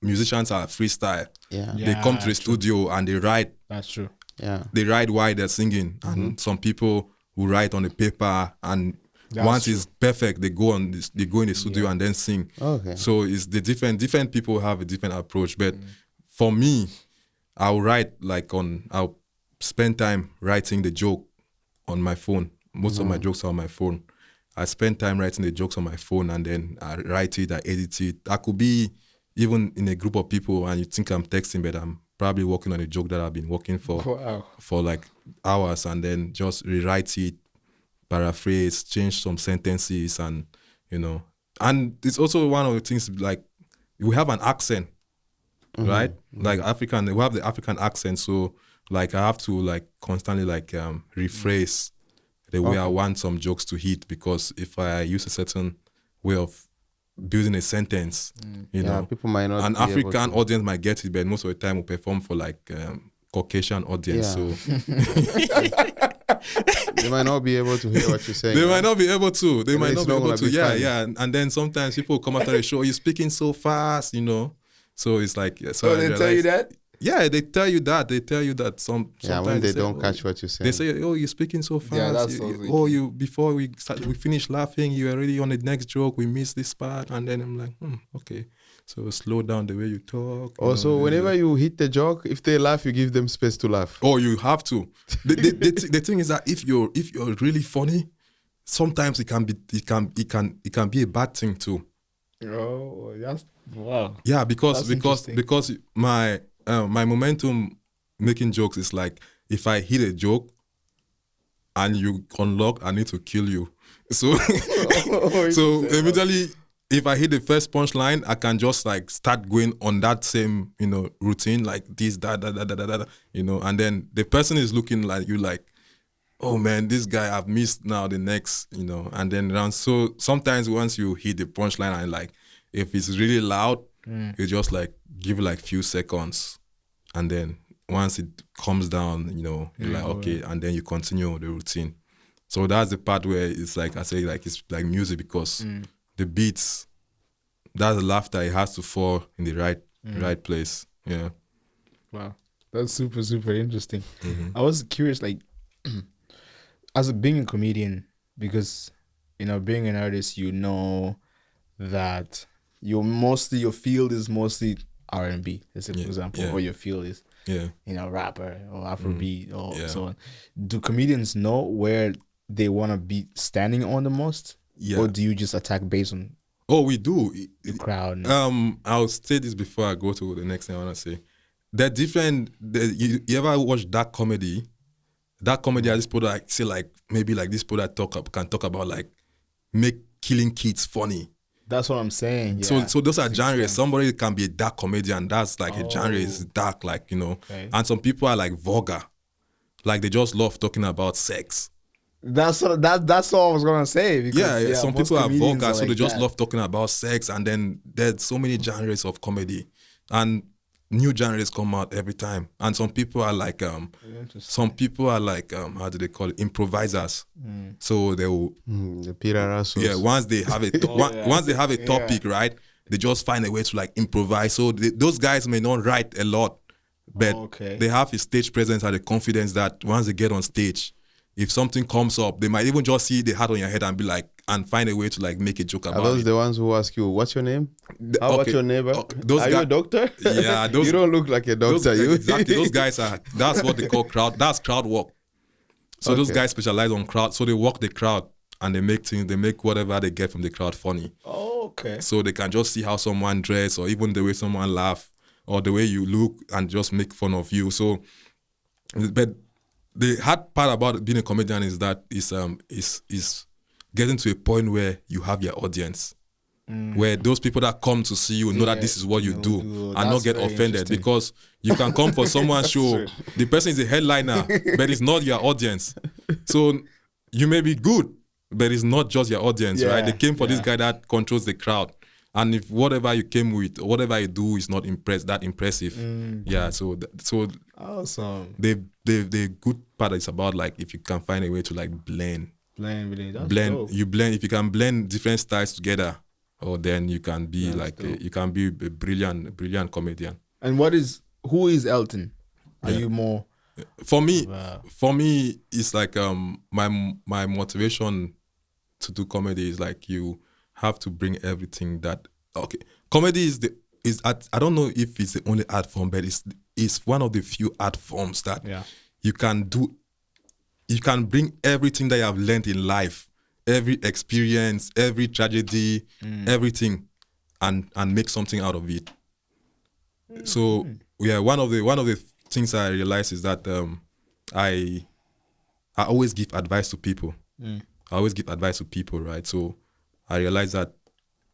musicians are freestyle. Yeah. Yeah. They come to the true. studio and they write That's true. Yeah. they write while they're singing, and some people who write on the paper, and That's once true. it's perfect, they go in the studio and then sing. Okay. So it's the different people have a different approach. But for me, I'll spend time writing the joke on my phone. Most of my jokes are on my phone. I spend time writing the jokes on my phone, and then I write it, I edit it. I could be even in a group of people and you think I'm texting, but I'm probably working on a joke that I've been working Wow. for like hours, and then just rewrite it, paraphrase, change some sentences, and and it's also one of the things, like we have an accent, right? Like African, we have the African accent, so like I have to like constantly like rephrase the way I want some jokes to hit, because if I use a certain way of building a sentence, Yeah, people might not an be able African to. audience might get it, but most of the time we perform for like Caucasian audience, Yeah. so They might not be able to hear what you're saying. they might not be able to. They And might it's not be not able gonna to. be Yeah, funny. yeah. And then sometimes people come after the show, you're speaking so fast, So it's like, so So I they tell you realized- that? Yeah, they tell you that. They tell you that Yeah, when sometimes they say, don't "Oh," catch what you're saying. They say, "Oh, you're speaking so fast. Yeah, that's so you before we finish laughing, you already on the next joke. We missed this part." And then I'm like, okay. So slow down the way you talk. Also, whenever you hit the joke, if they laugh, you give them space to laugh. Oh, you have to. The thing is that if you're really funny, sometimes it can be a bad thing too. Oh, that's wow. Yeah, because That's interesting. my momentum making jokes is like, if I hit a joke and you unlock, I need to kill you. So so immediately, if I hit the first punchline, I can just like start going on that same routine, like this, that, and then the person is looking like you, like, oh man, this guy, I've missed now the next, and then around. So sometimes once you hit the punchline, and like if it's really loud, you just like give like few seconds, and then once it comes down, you're like, okay, and then you continue the routine. So that's the part where it's like I say, like it's like music, because the beats, that's the laughter, it has to fall in the right place. Yeah. Wow. That's super, super interesting. Mm-hmm. I was curious, like, as being a comedian, because, being an artist, that your field is mostly R&B, let's say, for example, or your field is, rapper or Afrobeat or so on. Do comedians know where they want to be standing on the most? Yeah. Or do you just attack based on Oh, we do. the crowd? I'll say this before I go to the next thing I want to say. They're different. You ever watch dark comedy? Dark comedy, I just put like, say like, maybe like this people that can talk about like make killing kids funny. That's what I'm saying. Yeah. So those are genres. Somebody can be a dark comedian. That's like a genre is dark, like, Okay. And some people are like vulgar. Like they just love talking about sex. That's what I was gonna say. Because, Some most people are comedians vulgar, so like they just that. love talking about sex. And then there's so many genres of comedy, and new genres come out every time. And some people are like, how do they call it? Improvisers. So they will, The Peter Rassos. once they have once they have a topic, right? They just find a way to like improvise. So those guys may not write a lot, but they have a stage presence and the confidence that once they get on stage, if something comes up, they might even just see the hat on your head and be like, and find a way to like make a joke about Are those it. the ones who ask you, what's your name? How about your neighbor? Those are you a doctor? Yeah, those- you don't look like a doctor. Exactly. Those guys that's what they call crowd. That's crowd work. So those guys specialize on crowd. So they work the crowd and they make whatever they get from the crowd funny. Oh, okay. So they can just see how someone dress, or even the way someone laugh, or the way you look, and just make fun of you. So, but the hard part about being a comedian is that is getting to a point where you have your audience, where those people that come to see you know that this is what you do, and not That's get very offended, interesting. because you can come for someone's show, the person is a headliner, but it's not your audience. So you may be good, but it's not just your audience, right? They came for this guy that controls the crowd. And if whatever you came with, whatever you do is not that impressive, so awesome. The good part is about like if you can find a way to like blend. Dope. You blend. If you can blend different styles together, or then you can be a brilliant comedian. And who is Elton? Are you more? For me, it's like my motivation to do comedy is like you have to bring everything that comedy is I don't know if it's the only art form, but it's one of the few art forms that you can do. You can bring everything that you have learned in life, every experience, every tragedy, everything, and make something out of it. So one of the things I realized is that I always give advice to people. I always give advice to people, right? So I realized that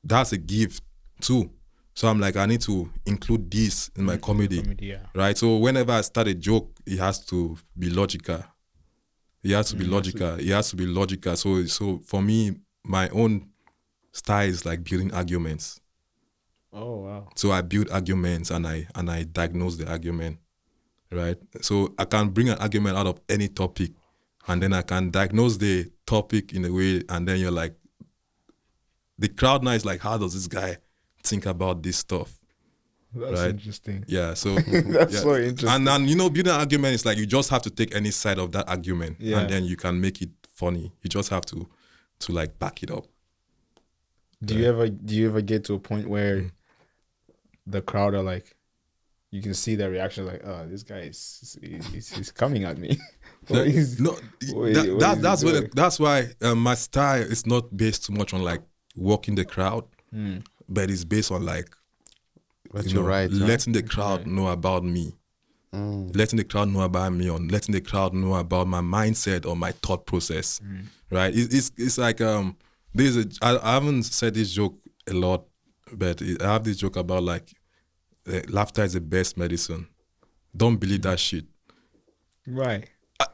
that's a gift too. So I'm like, I need to include this in my comedy, right? So whenever I start a joke, it has to be logical. It has to be logical. So for me, my own style is like building arguments. Oh wow! So I build arguments and I diagnose the argument, right? So I can bring an argument out of any topic, and then I can diagnose the topic in a way, and then you're like, the crowd now is like, how does this guy think about this stuff? That's right? Interesting. Yeah, so that's so interesting. And building an argument is like you just have to take any side of that argument, and then you can make it funny. You just have to like back it up. Do you ever get to a point where the crowd are like, you can see their reaction, like, oh, this guy he's coming at me. That's why my style is not based too much on like walking the crowd, but it's based on like letting the crowd know about me. Letting the crowd know about me, or letting the crowd know about my mindset or my thought process, right? It's like I haven't said this joke a lot, but I have this joke about like laughter is the best medicine. Don't believe that shit. Right.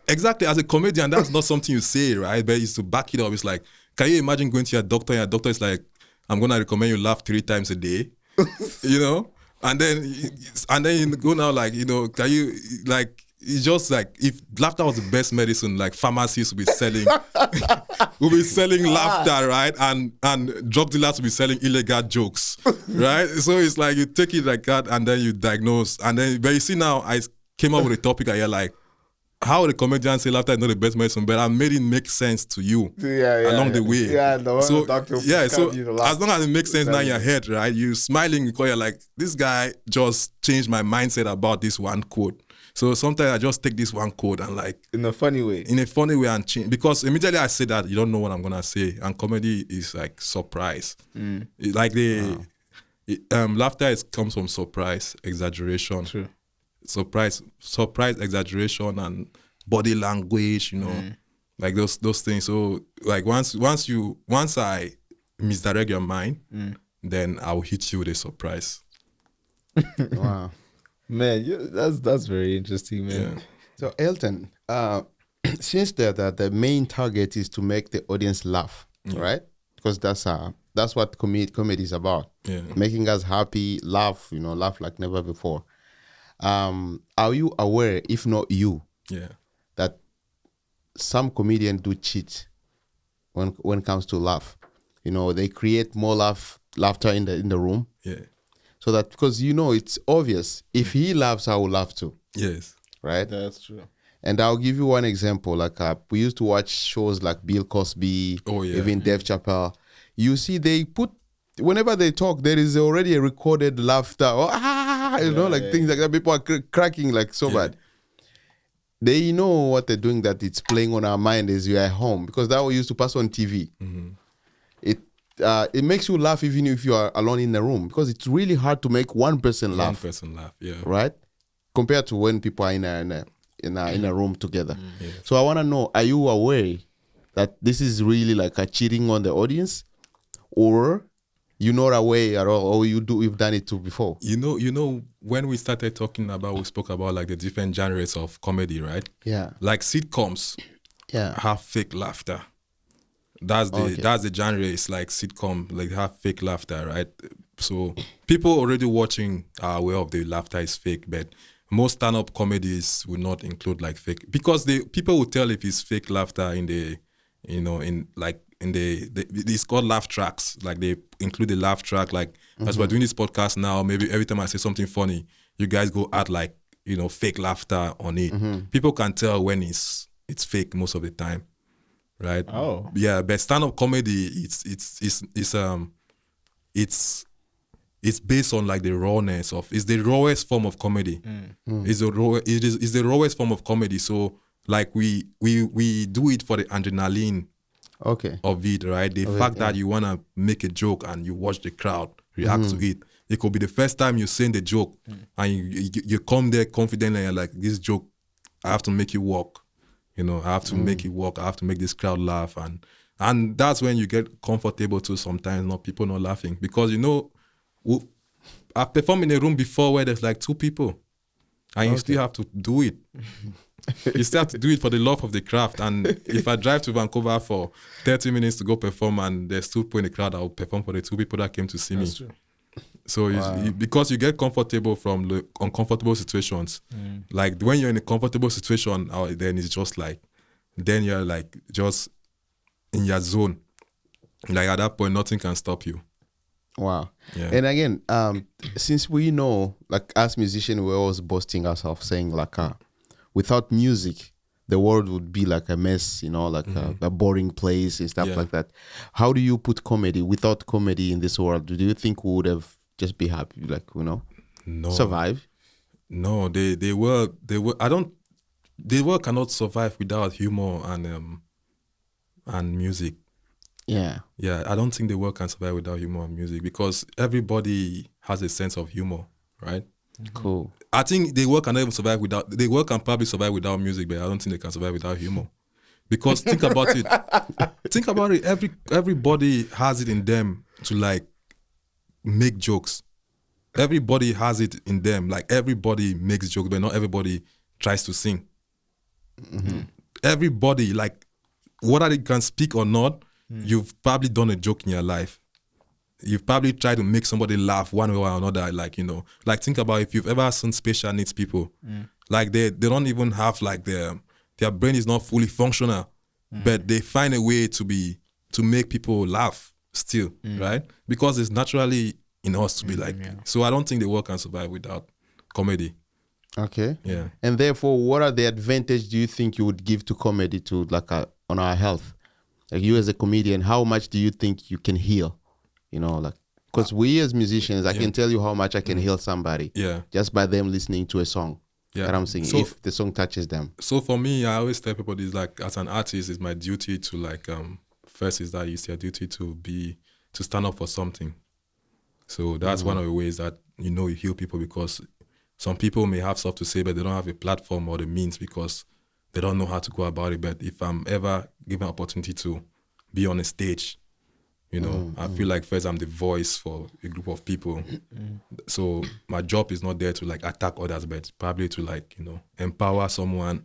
Exactly. As a comedian, that's not something you say, right? But it's to back it up. It's like, can you imagine going to your doctor and your doctor is like, I'm gonna recommend you laugh 3 times a day, you know? And then you go now like, you know, can you like, it's just like if laughter was the best medicine, like pharmacists will be selling laughter, right? And drug dealers will be selling illegal jokes, right? So it's like you take it like that and then you diagnose, and then but you see now I came up with a topic and you're like, how the comedians say laughter is not the best medicine, but I made it make sense to you along the way. So as long as it makes sense now in your head, right? You smiling because you're like, this guy just changed my mindset about this one quote. So sometimes I just take this one quote and like in a funny way and change, because immediately I say that you don't know what I'm gonna say, and comedy is like surprise. Like laughter comes from surprise, exaggeration. True. Surprise, exaggeration, and body language, you know, like those things. So like once I misdirect your mind, then I'll hit you with a surprise. Wow, man, that's very interesting, man. Yeah. So Elton, since the main target is to make the audience laugh, right? Because that's what comedy is about. Yeah. Making us happy, laugh like never before. Are you aware, if not you, that some comedians do cheat when it comes to laugh? You know, they create more laughter in the room. Yeah. So that, because it's obvious, if he laughs, I will laugh too. Yes. Right? That's true. And I'll give you one example. Like we used to watch shows like Bill Cosby, even Dave Chappelle. You see, they put, whenever they talk, there is already a recorded laughter. Things like that. People are cracking like so bad. They know what they're doing, that it's playing on our mind as you're at home, because that was used to pass on TV. It makes you laugh even if you are alone in the room, because it's really hard to make one person laugh. One person laugh, yeah. Right? Compared to when people are in a room together. So I want to know, are you aware that this is really like a cheating on the audience, or you're not aware at all, or you've done it too before? You know, when we started talking about, we spoke about like the different genres of comedy, right? Yeah. Like sitcoms have fake laughter, That's the Okay. that's the genre. It's like sitcom, like have fake laughter, right? So people already watching are aware of the laughter is fake, but most stand-up comedies will not include like fake because the people will tell if it's fake laughter in the, it's called laugh tracks. Like they include the laugh track. Like as we're doing this podcast now, maybe every time I say something funny, you guys go add like fake laughter on it. People can tell when it's fake most of the time, right? Oh. Yeah, but stand-up comedy, it's based on like the rawness of, it's the rawest form of comedy. It's the rawest form of comedy. So like we do it for the adrenaline Okay. of it, right? The fact that you wanna make a joke and you watch the crowd react to it. It could be the first time you're saying the joke and you come there confidently and you're like, this joke, I have to make it work. I have to make it work. I have to make this crowd laugh, and that's when you get comfortable too. Sometimes people not laughing because I've performed in a room before where there's like 2 people, and you still have to do it. You still have to do it for the love of the craft. And if I drive to Vancouver for 30 minutes to go perform, and there's 2 people in the crowd, I'll perform for the 2 people that came to see me. True. So because you get comfortable from the uncomfortable situations, like when you're in a comfortable situation, then it's just like, then you're like just in your zone. Like at that point, nothing can stop you. Wow. Yeah. And again, since we know, like as musicians, we're always boasting ourselves, saying like, without music, the world would be like a mess, like a boring place and stuff like that. How do you put comedy? Without comedy in this world, do you think we would have just be happy, like, No. survive? No, the world cannot survive without humor and music. Yeah. Yeah, I don't think the world can survive without humor and music because everybody has a sense of humor, right? Cool. I think the world can even survive without, the world can probably survive without music, but I don't think they can survive without humor. Because think about it. Think about it. Everybody has it in them to like make jokes. Everybody has it in them. Like everybody makes jokes, but not everybody tries to sing. Everybody, like whether they can speak or not, you've probably done a joke in your life. You've probably tried to make somebody laugh one way or another. Like, like think about if you've ever seen special needs people, like they don't even have like their brain is not fully functional, but they find a way to make people laugh still, right? Because it's naturally in us to be like, so I don't think the world can survive without comedy. Okay. Yeah. And therefore, what are the advantage do you think you would give to comedy to like on our health? Like you as a comedian, how much do you think you can heal? Like, because we as musicians, I can tell you how much I can heal somebody. Yeah. Just by them listening to a song that I'm singing, So- if the song touches them. So for me, I always tell people this, like as an artist, it's my duty to like first is that it's your duty to stand up for something. So that's one of the ways that you heal people, because some people may have stuff to say but they don't have a platform or the means because they don't know how to go about it. But if I'm ever given an opportunity to be on a stage, I feel like first I'm the voice for a group of people. So my job is not there to like attack others, but probably to like, empower someone,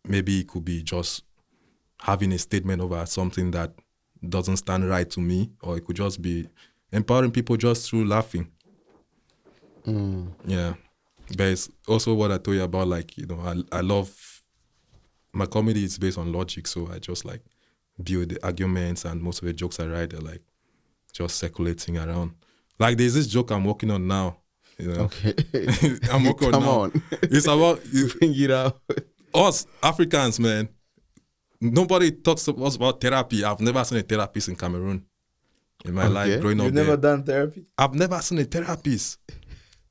maybe it could be just having a statement over something that doesn't stand right to me, or it could just be empowering people just through laughing. Yeah. But it's also what I told you about, like, I love, my comedy is based on logic, so I just like build the arguments, and most of the jokes I write are like just circulating around. Like there's this joke I'm working on now. Okay. I'm working Come on now. It's about Bring it out. us Africans, man. Nobody talks to us about therapy. I've never seen a therapist in Cameroon in my life growing up You've there. never done therapy? I've never seen a therapist.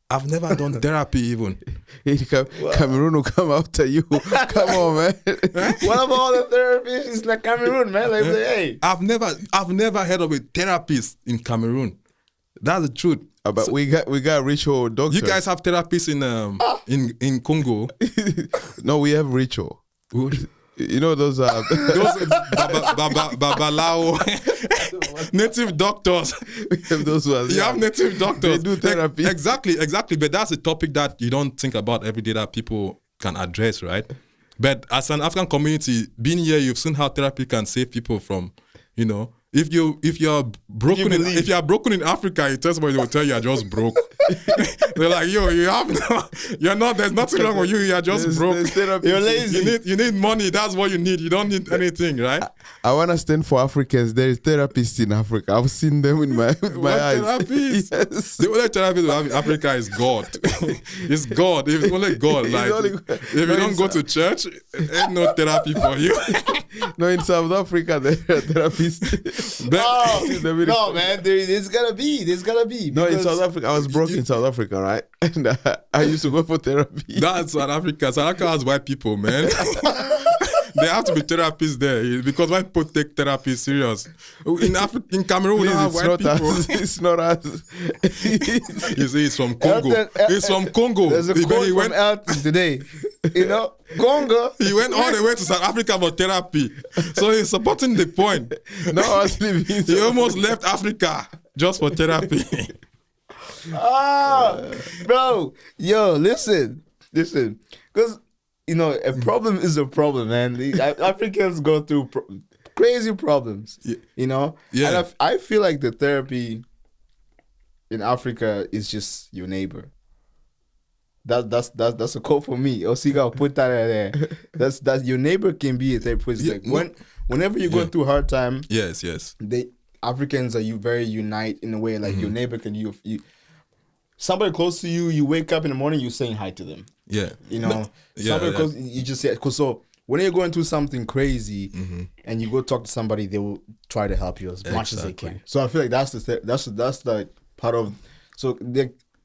I've never done therapy even. Cameroon will come after you. Come on, man. What about all the therapists in like Cameroon, man? Like, hey. I've never heard of a therapist in Cameroon. That's the truth. But we got ritual doctors. You guys have therapists in Congo. No, we have ritual. You know those babalao, native doctors. we have those ones. You have native doctors. They do therapy. Exactly. But that's a topic that you don't think about every day that people can address, right? But as an African community, being here, you've seen how therapy can save people from, you know, if you are broken if you are broken in Africa, you tell somebody, they will tell you are just broke. They're like, yo, you're not. There's nothing wrong with you. You're just broke. You're lazy. You need money. That's what you need. You don't need anything, right? I want to stand for Africans. There is therapists in Africa. I've seen them in my eyes. Therapists? Yes. The only therapist in Africa is God. It's God. It's only God. Like, if you don't go to church, ain't no therapy for you. No, in South Africa, there are therapists. No, man, there's gotta be. No, in South Africa, I was broke in South Africa, right? And I used to go for therapy. That's South Africa. South Africa has white people, man. There have to be therapists there because white people take therapy serious. In Cameroon, we don't have white people. It's not us. You see, it's from Congo. It's from Congo. There's a quote from Elton today. You know, Congo. He went all the way to South Africa for therapy. So he's supporting the point. No, I was living. He almost left Africa just for therapy. Bro. Yo, listen. Because, you know, a problem is a problem, man. Africans go through crazy problems, you know? Yeah. And I feel like the therapy in Africa is just your neighbor. That's a quote for me. Osiga, I'll put that in there. That's your neighbor can be a therapist. Yeah, like whenever you go through a hard time, yes. Africans are very unite in a way. Like your neighbor can you somebody close to you. You wake up in the morning, you're saying hi to them. Yeah, you know. Somebody close, you just say. So when you're going through something crazy and you go talk to somebody, they will try to help you as much as they can. So I feel like that's the part of. So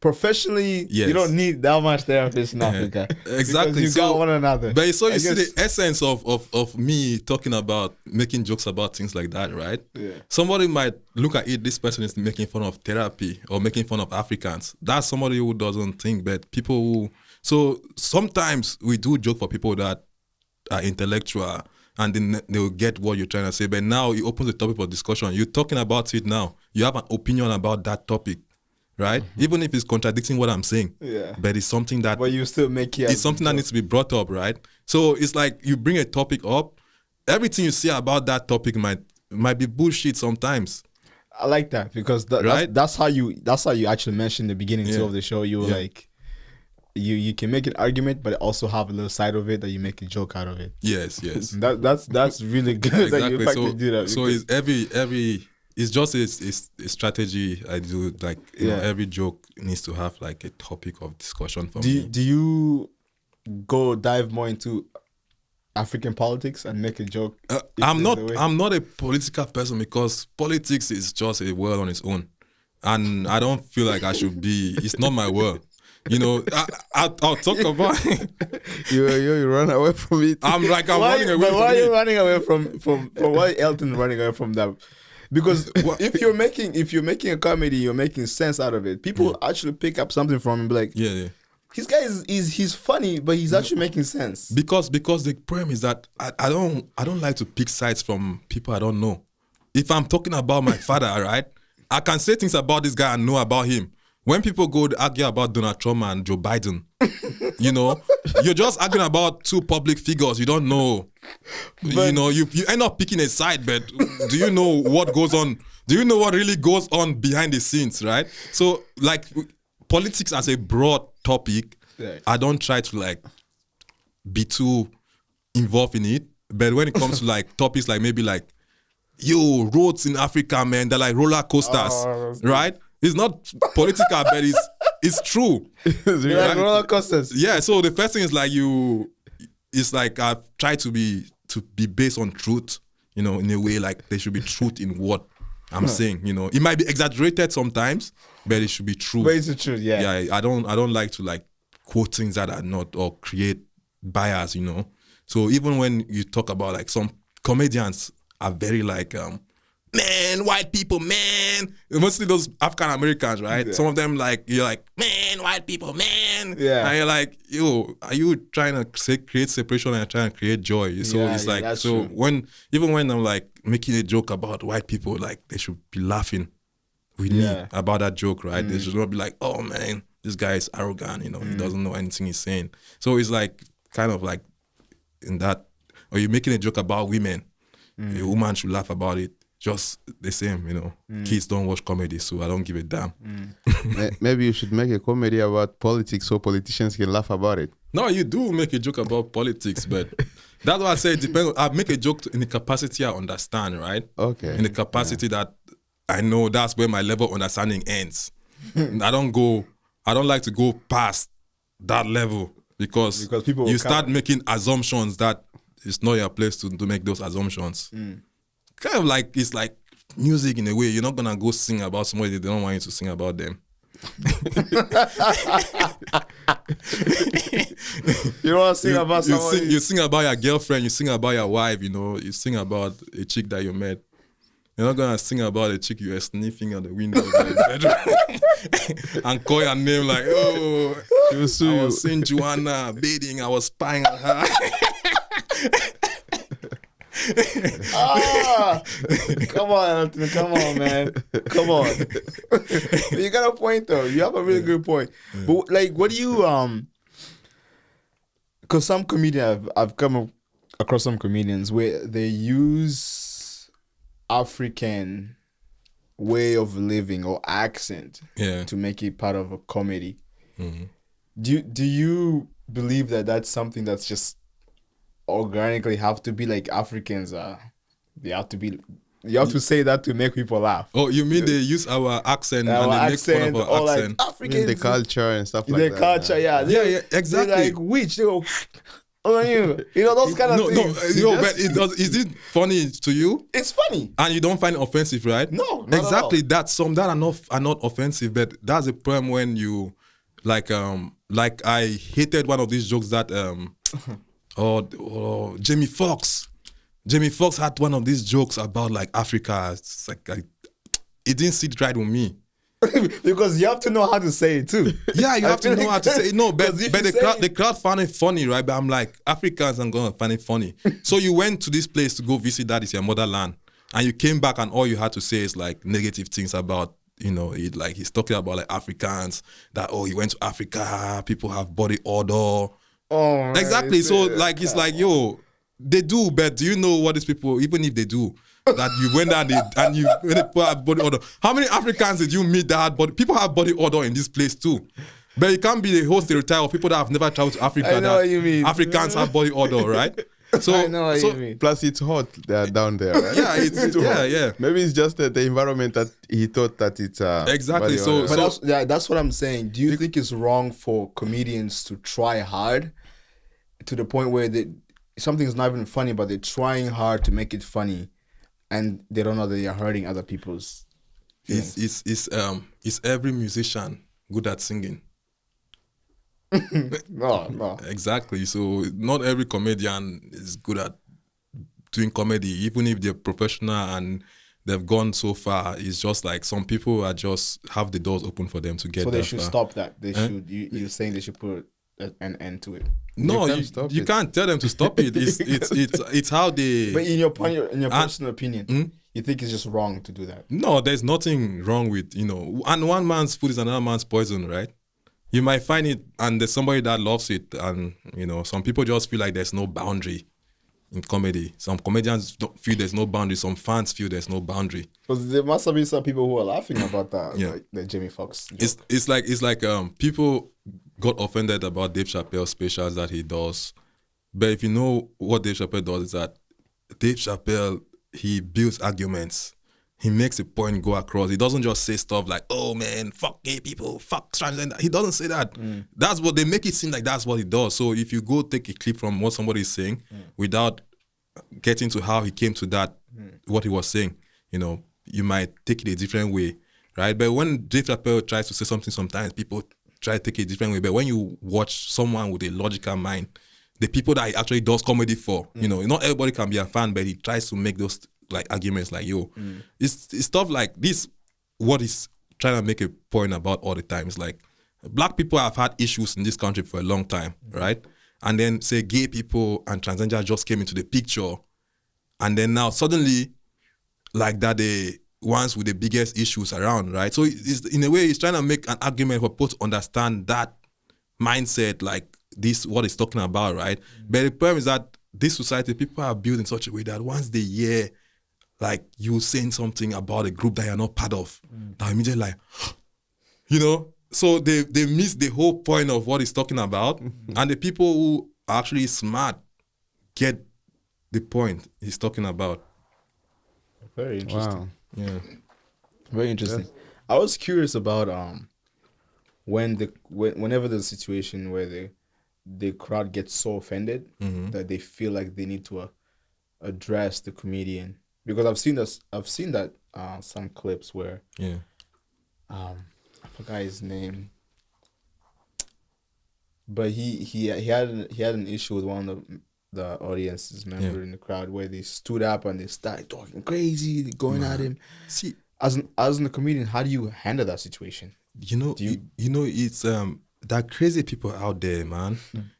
professionally, you don't need that much therapists in Africa. Exactly. You got one another. But so you see the essence of me talking about making jokes about things like that, right? Yeah. Somebody might look at it, this person is making fun of therapy or making fun of Africans. That's somebody who doesn't think, but people who... So sometimes we do joke for people that are intellectual and then they will get what you're trying to say. But now you open the topic for discussion. You're talking about it now. You have an opinion about that topic. Right? Even if it's contradicting what I'm saying. Yeah. But it's something that... But you still make it... It's something that needs to be brought up, right? So it's like you bring a topic up. Everything you say about that topic might be bullshit sometimes. I like that because that's how you actually mentioned the beginning too of the show. You were like... You can make an argument, but also have a little side of it that you make a joke out of it. Yes. That's really good. Exactly. That you actually do that. So it's every... It's just a strategy I do. Like you know, every joke needs to have like a topic of discussion for me. Do you go dive more into African politics and make a joke? I'm not a political person because politics is just a world on its own, and I don't feel like I should be. It's not my world. You know, I'll talk about it. You run away from it. I'm running away from it. Why are you running away from why Elton running away from that? Because if you're making a comedy, you're making sense out of it. People actually pick up something from him, like this guy he's funny, but he's actually making sense. Because the problem is that I don't like to pick sides from people I don't know. If I'm talking about my father, right, I can say things about this guy and know about him. When people go to argue about Donald Trump and Joe Biden, you know, you're just arguing about two public figures. You don't know, you know, you end up picking a side, but do you know what goes on? Do you know what really goes on behind the scenes, right? So, like, politics as a broad topic, I don't try to, like, be too involved in it. But when it comes to, like, topics like maybe, like, roads in Africa, man, they're like roller coasters, right? It's not political, but it's true. Like roller coasters. Yeah. So the first thing is like it's like I've tried to be based on truth, you know, in a way like there should be truth in what I'm saying. You know, it might be exaggerated sometimes, but it should be true. But it's the truth, yeah. Yeah. I don't like to like quote things that are not or create bias, you know. So even when you talk about like some comedians are very like man, white people, man. Mostly those African Americans, right? Yeah. Some of them, like, you're like, man, white people, man. Yeah. And you're like, are you trying to create separation and trying to create joy? So it's like, so true. Even when I'm like making a joke about white people, like they should be laughing with me about that joke, right? They should not be like, oh man, this guy is arrogant, you know, he doesn't know anything he's saying. So it's like kind of like in that, or you're making a joke about women, a woman should laugh about it. Just the same, you know. Kids don't watch comedy, so I don't give a damn. Maybe you should make a comedy about politics so politicians can laugh about it. No, you do make a joke about politics, but that's why I say it depends. I make a joke in the capacity I understand, right? Okay. In the capacity that I know, that's where my level of understanding ends. I don't like to go past that level because people you start making assumptions that it's not your place to make those assumptions. Kind of like, it's like music in a way. You're not gonna go sing about somebody they don't want you to sing about them. You don't want to sing about somebody. You sing about your girlfriend, you sing about your wife, you know, you sing about a chick that you met. You're not gonna sing about a chick you were sniffing at the window of the bedroom and call your name like, oh, I was seeing Joanna bathing, I was spying on her. Come on, Elton. Come on, man. Come on. You got a point though. You have a really good point. But like, what do you because some comedians, I've come across some comedians where they use African way of living or accent to make it part of a comedy. Do you believe that that's something that's just organically have to be like Africans are? You have to say that to make people laugh. Oh, you mean they use our accent and they make fun of our accent? Like Africans, the culture and stuff like that. The culture, yeah, exactly. They're like which they go, oh, you know those kind of things. But is it funny to you? It's funny, and you don't find it offensive, right? No, not exactly. at all. That's some that are not offensive, but that's a problem when you like I hated one of these jokes that or Jamie Foxx. Jamie Foxx had one of these jokes about like Africa. It's like it didn't sit right with me. Because you have to know how to say it too. Yeah, you have to know how to say it. No, but the crowd found it funny, right? But I'm like, Africans are gonna find it funny. So you went to this place to go visit that is your motherland, and you came back and all you had to say is like negative things about, you know, it, like he's talking about like Africans, that he went to Africa, people have body odor. Oh, exactly. So like it's like, yo, they do, but do you know what these people, even if they do, that you went there and you have body odor. How many Africans did you meet that had body? People have body odor in this place too. But it can't be the whole stereotype of people that have never traveled to Africa. I know what you mean. Africans have body odor, right? So I know what you mean. Plus it's hot down there, right? Yeah, it's yeah. Maybe it's just the environment that he thought that it's exactly. So that's what I'm saying. Do you think it's wrong for comedians to try hard to the point where something's not even funny, but they're trying hard to make it funny, and they don't know that they're hurting other people's feelings? Is every musician good at singing? No. Exactly. So not every comedian is good at doing comedy, even if they're professional and they've gone so far. It's just like some people are just have the doors open for them to get. So they that should far. Stop that. They should. You're saying they should put an end to it. No, you can't tell them to stop it. It's how they. But in your personal opinion, you think it's just wrong to do that? No, there's nothing wrong with, you know, and one man's food is another man's poison, right? You might find it, and there's somebody that loves it, and you know, some people just feel like there's no boundary in comedy. Some comedians don't feel there's no boundary. Some fans feel there's no boundary. Because there must have been some people who are laughing about that, like the Jamie Foxx joke. It's like people got offended about Dave Chappelle's specials that he does, but if you know what Dave Chappelle does, is that Dave Chappelle, he builds arguments. He makes a point go across. He doesn't just say stuff like, "Oh man, fuck gay people, fuck transgender." He doesn't say that. That's what they make it seem like. That's what he does. So if you go take a clip from what somebody is saying without getting to how he came to that, what he was saying, you know, you might take it a different way, right? But when Dave Chappelle tries to say something, sometimes people try to take it a different way. But when you watch someone with a logical mind, the people that he actually does comedy for, you know, not everybody can be a fan, but he tries to make those like arguments like, yo, it's stuff like this. What he's trying to make a point about all the time is like, black people have had issues in this country for a long time, right? And then say gay people and transgender just came into the picture, and then now suddenly, like that, the ones with the biggest issues around, right? So it's, in a way, he's trying to make an argument for people to understand that mindset, like this, what he's talking about, right? But the problem is that this society, people are built in such a way that once they hear like you saying something about a group that you're not part of, they're immediately like, you know, so they miss the whole point of what he's talking about. And the people who are actually smart get the point he's talking about. Very interesting. Wow. Yeah. Very interesting. I was curious about whenever there's a situation where the crowd gets so offended that they feel like they need to address the comedian, because I've seen that some clips where I forgot his name, but he had an issue with one of the audience's member in the crowd where they stood up and they started talking crazy, going at him. See, as a comedian, how do you handle that situation? you know, it's there are crazy people out there, man.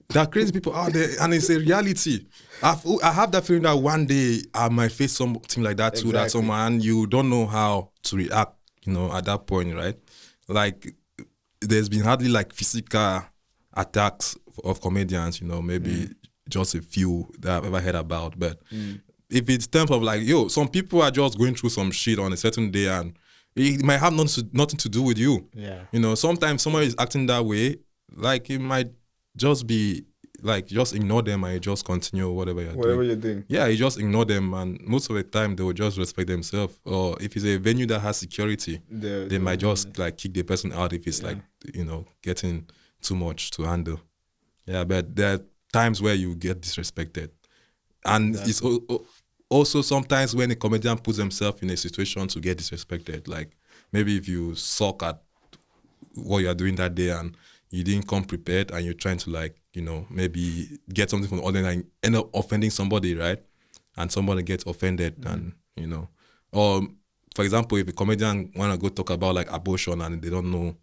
There are crazy people out there, and it's a reality. I have that feeling that one day I might face something like that too. Exactly. That someone you don't know how to react, you know, at that point, right? Like, there's been hardly like physical attacks of comedians, you know, maybe just a few that I've ever heard about. But if it's terms of like, some people are just going through some shit on a certain day, and it might have nothing to do with you. Yeah. You know, sometimes someone is acting that way, like it might just be like, just ignore them and you just continue whatever you're doing. Yeah, you just ignore them, and most of the time they will just respect themselves. Or if it's a venue that has security, they might just like kick the person out if it's like, you know, getting too much to handle. Yeah, but there are times where you get disrespected. And it's also sometimes when a comedian puts himself in a situation to get disrespected, like maybe if you suck at what you're doing that day and you didn't come prepared and you're trying to like, you know, maybe get something from the audience and end up offending somebody, right? And somebody gets offended and, you know, or for example, if a comedian want to go talk about like abortion and they don't know,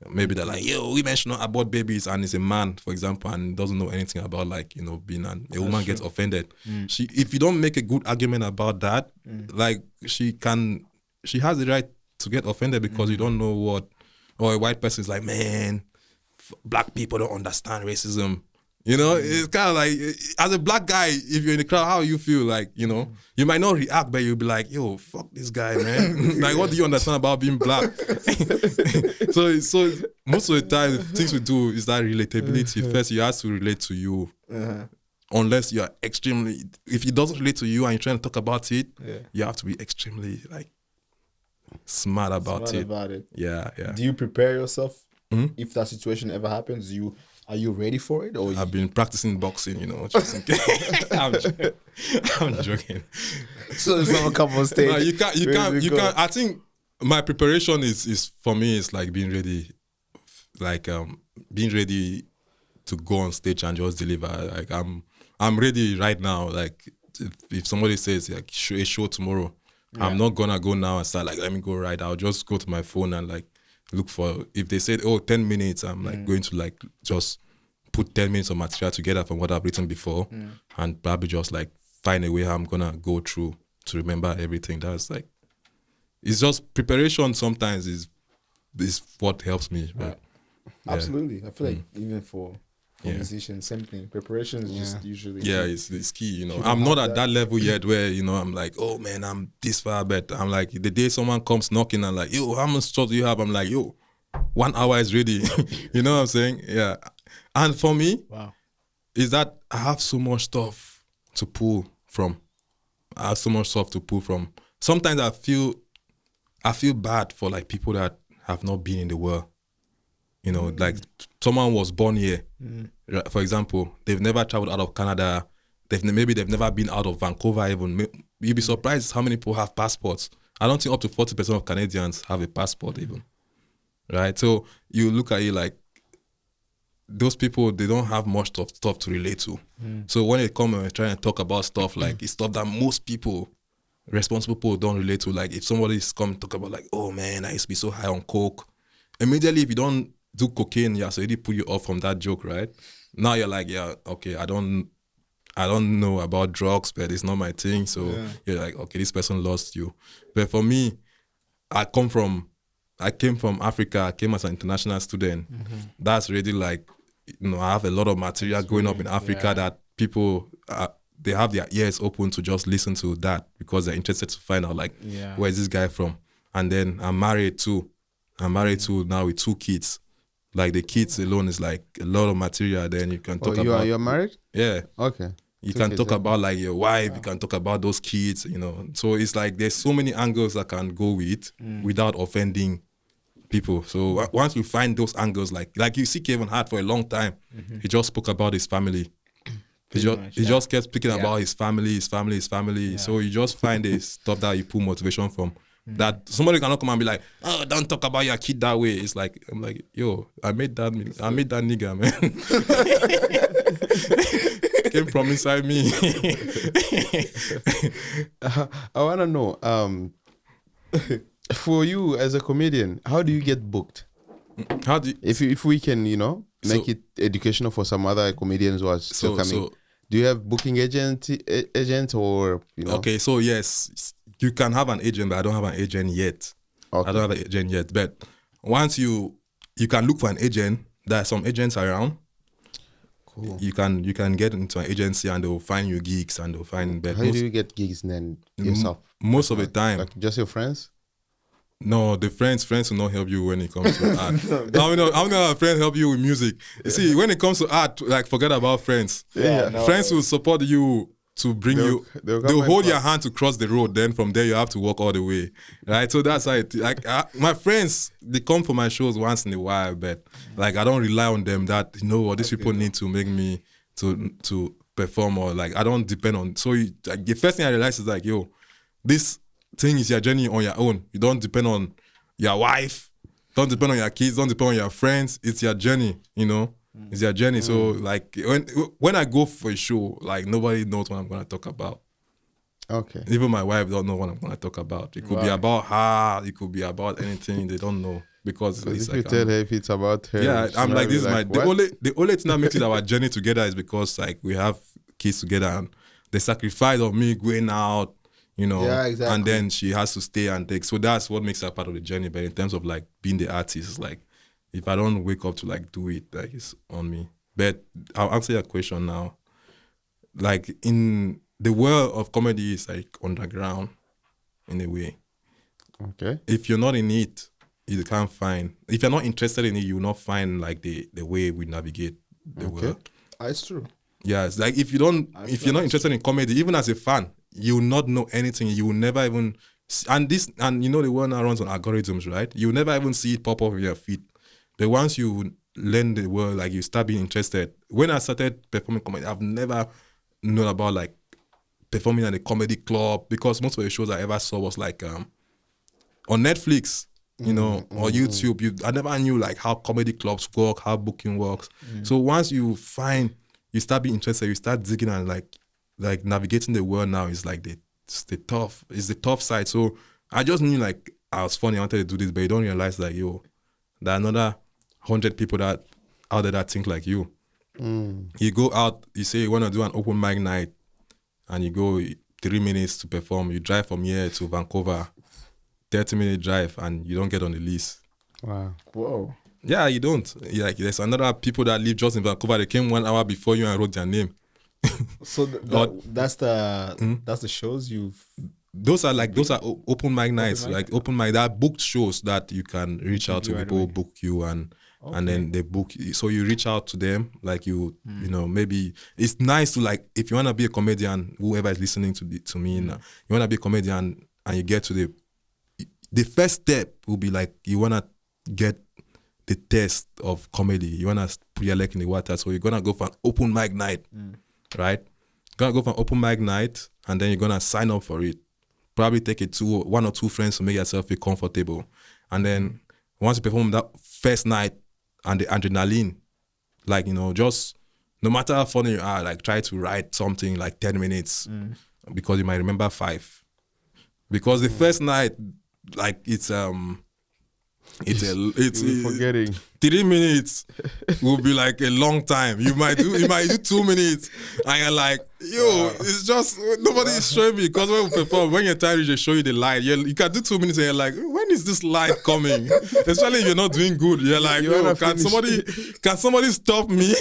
maybe they're like, women should not abort babies, and it's a man, for example, and doesn't know anything about like, you know, being a woman gets offended. If you don't make a good argument about that, like she has the right to get offended because you don't know what, or a white person is like, man, black people don't understand racism. You know, it's kind of like, as a black guy, if you're in the crowd, how you feel? Like, you know, you might not react, but you'll be like, fuck this guy, man. Like, what do you understand about being black? so most of the time, the things we do is that relatability. First, you have to relate to you. Unless you're extremely, if it doesn't relate to you and you're trying to talk about it, you have to be extremely, like, smart about it. Yeah. Do you prepare yourself if that situation ever happens? Are you ready for it? Or I've been practicing boxing, you know. Just in case. I'm joking. So someone come on stage. No, you can't. I think my preparation is for me is like being ready, like being ready to go on stage and just deliver. Like I'm ready right now. Like if somebody says like a show tomorrow, I'm not gonna go now and start like, let me go right. I'll just go to my phone and like look for, if they said 10 minutes, I'm like going to like just put 10 minutes of material together from what I've written before and probably just like find a way how I'm gonna go through to remember everything. That's like, it's just preparation sometimes is what helps me. But, absolutely. I feel like even for musicians, same thing. Preparation is just usually it's key, you know. I'm not at that level yet where, you know, I'm like, oh man, I'm this far, but I'm like, the day someone comes knocking and like, how much stuff do you have? I'm like, 1 hour is ready. You know what I'm saying? Yeah. And for me, is that I have so much stuff to pull from. Sometimes I feel bad for like people that have not been in the world. You know, like someone was born here. For example, they've never traveled out of Canada. They've never been out of Vancouver even. You'd be surprised how many people have passports. I don't think up to 40% of Canadians have a passport even. Right? So you look at it like, those people, they don't have much stuff to relate to. So when they come and try and talk about stuff, like it's stuff that most people, responsible people, don't relate to. Like if somebody's come and talk about like, oh man, I used to be so high on coke. Immediately, if you don't do cocaine, so already put you off from that joke, right? Now you're like, okay, I don't know about drugs, but it's not my thing. So you're like, okay, this person lost you. But for me, I came from Africa. I came as an international student. That's really like, you know, I have a lot of material growing up in Africa that people they have their ears open to just listen to that because they're interested to find out like where is this guy from. And then I'm married too. Now with 2 kids. Like the kids alone is like a lot of material. Then you can talk about. You're married? Yeah. Okay. You can talk about like your wife. You can talk about those kids. So it's like there's so many angles that can go with without offending people. So once you find those angles, like you see Kevin Hart for a long time, he just spoke about his family. He just kept speaking about his family. Yeah. So you just find the stuff that you pull motivation from. That somebody cannot come and be like, oh, don't talk about your kid that way. It's like, I'm like, yo, I made that nigga, man. Came from inside me. I want to know, for you as a comedian, how do you get booked? How do you, if we can, make it educational for some other comedians who are still coming. Do you have booking agent or Okay, so yes, you can have an agent, but I don't have an agent yet. Okay. I don't have an agent yet. But once you can look for an agent, there are some agents around. Cool. You can get into an agency and they'll find you gigs and they'll find. How do you get gigs then yourself? Most of the time, like just your friends. No, the friends will not help you when it comes to art. I'm gonna have friends help you with music. You see, when it comes to art, like forget about friends. Friends will support you to bring they'll hold your hand to cross the road. Then from there you have to walk all the way, right? So that's how it. Like my friends, they come for my shows once in a while, but like I don't rely on them. That these people need to make me to perform, or like I don't depend on. So the first thing I realized is like, yo, this thing is your journey on your own. You don't depend on your wife, don't depend on your kids, don't depend on your friends. It's your journey, It's your journey. So like when I go for a show, like nobody knows what I'm gonna talk about. Okay. Even my wife don't know what I'm gonna talk about. It could be about her, it could be about anything. They don't know because so if like, you tell her if it's about her. Yeah, I'm like this is like, the only thing that makes it our journey together is because like we have kids together and the sacrifice of me going out. Yeah, exactly. And then she has to stay and take. So that's what makes her part of the journey. But in terms of like being the artist, like if I don't wake up to like do it, like it's on me. But I'll answer your question now. Like in the world of comedy is like underground in a way. Okay. If you're not in it, you can't find. If you're not interested in it, you will not find like the way we navigate the world. It's true. Yeah, it's like if you're not interested in comedy, even as a fan, you will not know anything. You will never even the world now runs on algorithms, right? You will never even see it pop up on your feed. But once you learn the world, like you start being interested. When I started performing comedy, I've never known about like performing at a comedy club because most of the shows I ever saw was like on Netflix, or YouTube. I never knew like how comedy clubs work, how booking works. So once you start being interested, you start digging and like navigating the world now is like it's the tough side. So I just knew like I was funny, I wanted to do this, but you don't realize like, yo, there are another 100 people that out there that think like you. You go out, you say you want to do an open mic night and you go 3 minutes to perform. You drive from here to Vancouver, 30-minute drive, and you don't get on the list. Wow. Whoa. Yeah, you don't. Like there's another people that live just in Vancouver. They came 1 hour before you and wrote their name. So that's the shows you've. Those are open mic nights, like open mic that booked shows that you can reach out to people, book you, and then they book you. So you reach out to them, like maybe it's nice to like if you wanna be a comedian, whoever is listening to me now, you wanna be a comedian and you get to the first step will be like you wanna get the test of comedy. You wanna put your leg in the water, so you're gonna go for an open mic night. Right? You're gonna go for an open mic night and then you're gonna sign up for it. Probably take it to 1 or 2 friends to make yourself feel comfortable. And then once you perform that first night and the adrenaline, like, just no matter how funny you are, like try to write something like 10 minutes because you might remember 5. Because the first night, like it's forgetting 3 minutes will be like a long time. You might do 2 minutes and you're like, yo, it's just nobody is showing me. Because when we perform, when you're tired, they show you the light. You can do 2 minutes and you're like, when is this light coming? Especially if you're not doing good. You're like, yo, can somebody stop me?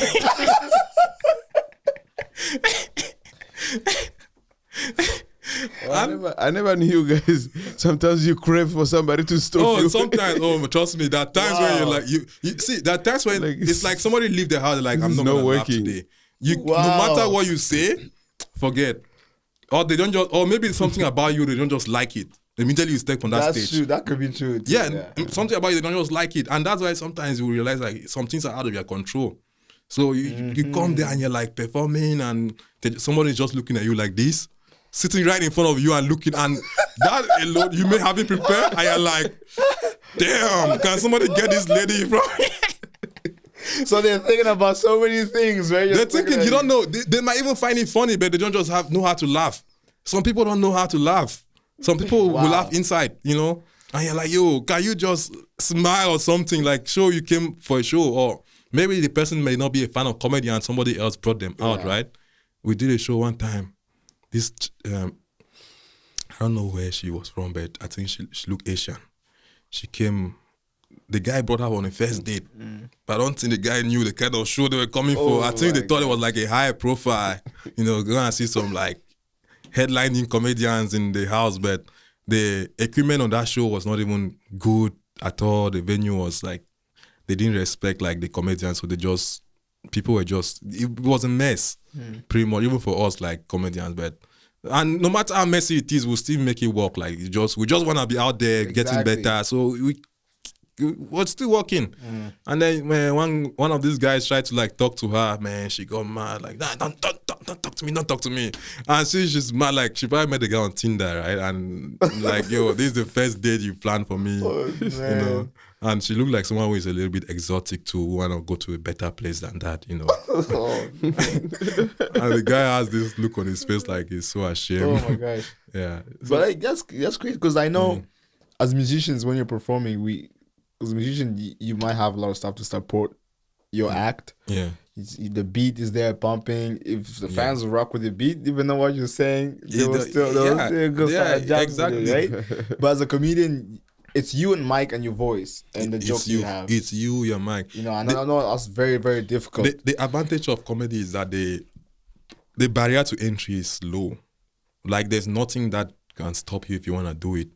man. I never knew you guys. Sometimes you crave for somebody to stop you. Sometimes, trust me, there are times where you're like, you see, there are times when Like, it's like somebody leave the house, like, I'm is not not gonna laugh working. today. No matter what you say, forget. Or they don't just, or maybe it's something about you, they don't just like it. Immediately you step on that That's stage. true. That could be true. Too. Yeah, something about you, they don't just like it. And that's why sometimes you realize like some things are out of your control. So you come there and you're like performing and somebody's just looking at you like this, sitting right in front of you and looking, and that alone, you may have been prepared and you're like, damn, can somebody get this lady from me? So they're thinking about so many things, right? They're thinking, you don't know, they might even find it funny, but they don't just know how to laugh. Some people don't know how to laugh. Some people will laugh inside, you know? And you're like, yo, can you just smile or something? Like, show you came for a show. Or maybe the person may not be a fan of comedy and somebody else brought them out, right? We did a show one time. This, I don't know where she was from, but I think she looked Asian. She came, the guy brought her on a first date. But I don't think the guy knew the kind of show they were coming for. I think they thought it was like a high profile, go and see some like headlining comedians in the house, but the equipment on that show was not even good at all. The venue was like, they didn't respect like the comedians, so people were just, it was a mess, pretty much, even for us like comedians. And no matter how messy it is, we'll still make it work. Like we just want to be out there getting better. So we was still working. And then when one of these guys tried to like talk to her, man, she got mad, like, nah, don't talk to me. And she's mad, like she probably met the guy on Tinder, right? And like, yo, this is the first date you planned for me. And she looked like someone who is a little bit exotic to want to go to a better place than that, And the guy has this look on his face like he's so ashamed. Oh my gosh. Yeah. But like that's crazy because I know as musicians, when you're performing, as a musician, you might have a lot of stuff to support your act. Yeah. The beat is there pumping. If the fans rock with the beat, even though what you're saying, they will still go start exactly. Right? But as a comedian, it's you and mic and your voice and the joke you have. It's you, your mic. And I know that's very, very difficult. The advantage of comedy is that the barrier to entry is low. Like there's nothing that can stop you if you want to do it.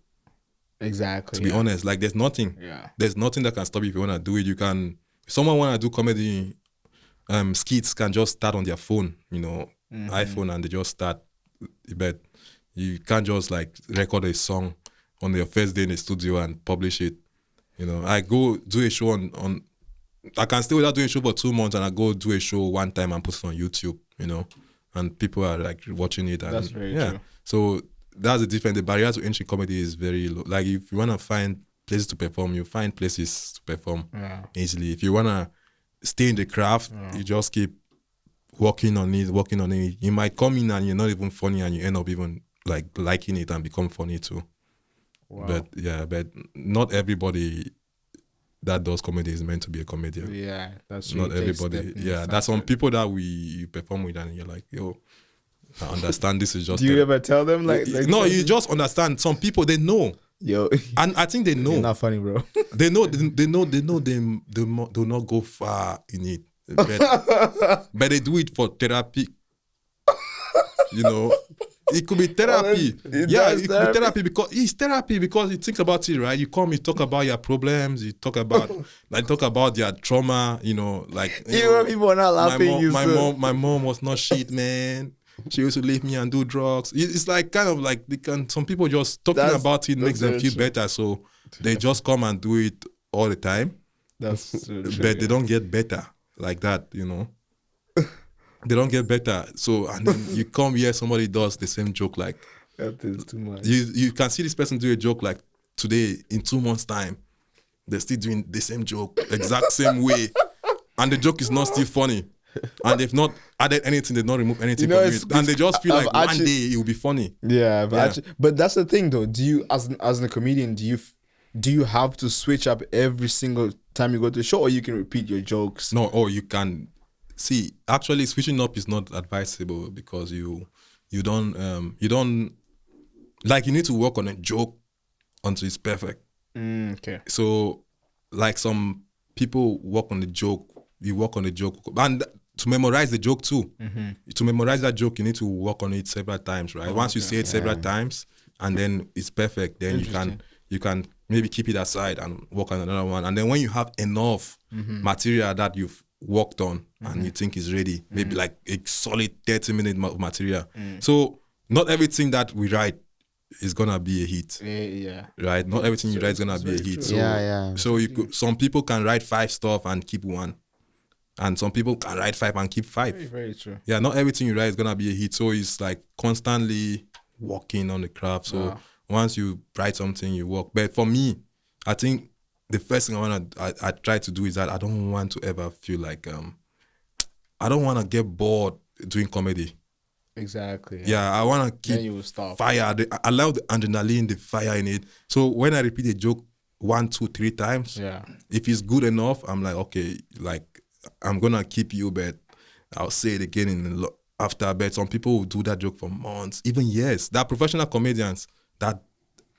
Exactly. To be honest, like there's nothing. Yeah. There's nothing that can stop you if you want to do it. You can. If someone want to do comedy, skits can just start on their phone, iPhone, and they just start. But you can't just like record a song on your first day in the studio and publish it. I go do a show on I can stay without doing a show for 2 months and I go do a show one time and put it on YouTube, and people are like watching it. And, that's very true. So that's the difference. The barrier to entry comedy is very low. Like if you want to find places to perform, you find places to perform easily. If you want to stay in the craft, you just keep working on it. You might come in and you're not even funny and you end up even like liking it and become funny too. Wow. But not everybody that does comedy is meant to be a comedian. Yeah, that's true. Not everybody. Yeah, there's some people that you perform with and you're like, yo, I understand this is just. Do you ever tell them like no, you just understand. Some people they know. Yo, and I think they know. You're not funny, bro. They know. They do not go far in it, but they do it for therapy. It could be therapy. It could be therapy because it's therapy because you think about it, right? You come, you talk about your problems, you talk about your trauma, like even people are not laughing. My mom was not shit, man. She used to leave me and do drugs. It's like kind of like some people just talking about it makes them feel better, so they just come and do it all the time. That's so true, but they don't get better like that, They don't get better. So and then you come here, somebody does the same joke like that is too much. You can see this person do a joke like today, in 2 months' time, they're still doing the same joke, exact same way. And the joke is not still funny. And they've not added anything, they've not removed anything from it. And they just feel like one day it will be funny. Yeah, but that's the thing though. Do you as a comedian, do you have to switch up every single time you go to a show, or you can repeat your jokes? No, or you can. See, actually, switching up is not advisable because you don't like you need to work on a joke until it's perfect. Okay. So, like some people work on the joke, you work on the joke, and to memorize the joke too. To memorize that joke, you need to work on it several times, right? Once you say it several times, and then it's perfect. Then you can maybe keep it aside and work on another one. And then when you have enough material that you've worked on and you think is ready, maybe like a solid 30-minute material. So not everything that we write is gonna be a hit. Yeah. Right? Not everything you write is gonna be a hit. So, So some people can write 5 stuff and keep 1. And some people can write 5 and keep 5. Very, very true. Yeah, not everything you write is gonna be a hit. So it's like constantly working on the craft. So once you write something, you work. But for me, I think the first thing I try to do is that I don't want to ever feel like I don't want to get bored doing comedy. Exactly. Yeah, I want to keep you will stop. fire. I love the adrenaline, the fire in it. So when I repeat a joke 1, 2, 3 times, if it's good enough, I'm like, okay, like I'm gonna keep you, but I'll say it again after. But some people will do that joke for months, even years. There are professional comedians that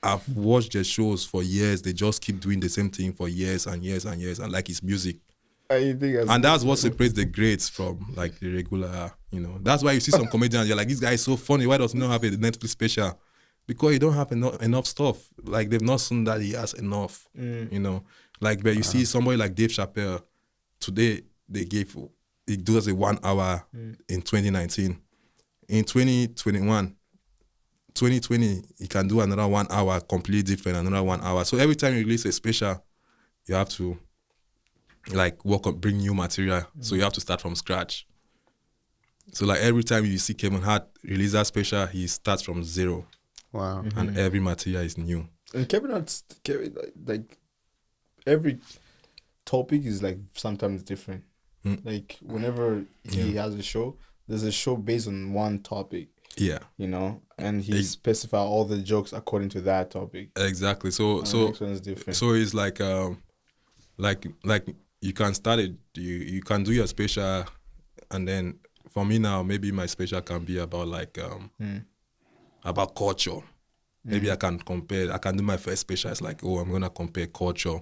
I've watched their shows for years. They just keep doing the same thing for years and years and years, and like it's music. And that's what separates the greats from like the regular, you know. That's why you see some comedians, you're like, this guy is so funny. Why does he not have a Netflix special? Because he don't have enough stuff. Like they've not seen that he has enough, you know. Like, but you see somebody like Dave Chappelle, today he does a 1 hour in 2019. In 2021, 2020, he can do another 1 hour, completely different, another 1 hour. So every time you release a special, you have to like bring new material. So you have to start from scratch. So like every time you see Kevin Hart release that special, he starts from 0. Wow. And every material is new. And Kevin Hart's like every topic is like sometimes different. Like whenever he has a show, there's a show based on one topic. Yeah. You know, and he specify all the jokes according to that topic. Exactly. So different. So it's like you can start it, you can do your special, and then for me now, maybe my special can be about like about culture. Maybe I can do my first special. It's like, I'm gonna compare culture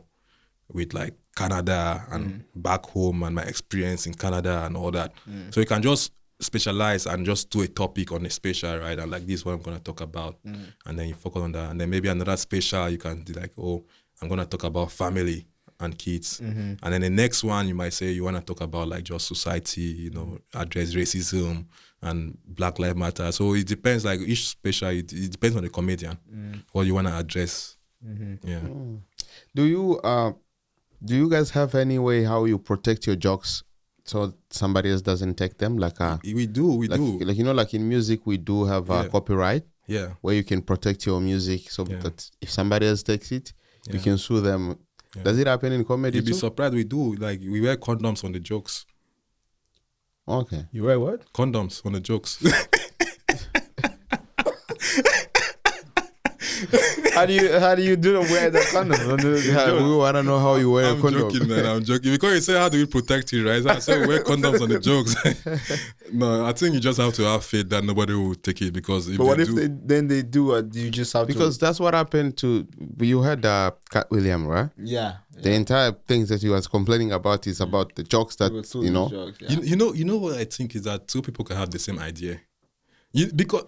with like Canada and back home and my experience in Canada and all that. So you can just specialize and just do a topic on a special, right? And like, this is what I'm gonna talk about. And then you focus on that. And then maybe another special you can do like, I'm gonna talk about family and kids. And then the next one you might say you wanna talk about like just society, you know, address racism and Black Lives Matter. So it depends, like each special, it depends on the comedian, what you wanna address. Yeah. Do you guys have any way how you protect your jokes so somebody else doesn't take them? Like we do. Like, you know, like in music we do have copyright. Yeah. Where you can protect your music so that if somebody else takes it, you can sue them. Yeah. Does it happen in comedy You'd be too? surprised, we do. Like we wear condoms on the jokes. Okay. You wear what? Condoms on the jokes. How do you do the wear the condom? We want to know how you wear a condom. I'm joking, man. I'm joking. Because you say, how do we protect it, right? So I say, wear condoms on the jokes. No, I think you just have to have faith that nobody will take it, because if but what they if do, they do? You just have because that's what happened to you had Cat William, right? Yeah. The entire things that he was complaining about is about the jokes that you know. Jokes, yeah. you know what I think is that two people can have the same idea. Because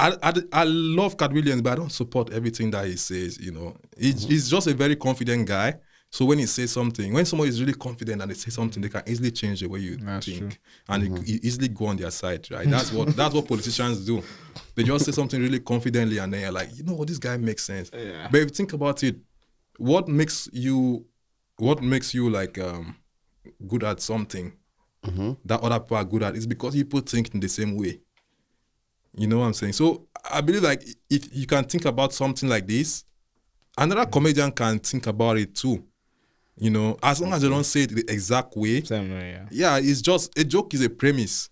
I love Cat Williams, but I don't support everything that he says. You know, he's just a very confident guy. So when he says something, when someone is really confident and they say something, they can easily change the way you think, true. And you easily go on their side, right? That's what politicians do. They just say something really confidently, and then you're like, you know what, this guy makes sense. Yeah. But if you think about it, what makes you like good at something that other people are good at is because people think in the same way. You know what I'm saying? So I believe like if you can think about something like this, another comedian can think about it too. You know, as long as they don't say it the exact way. Same way, yeah. Yeah, it's just a joke is a premise.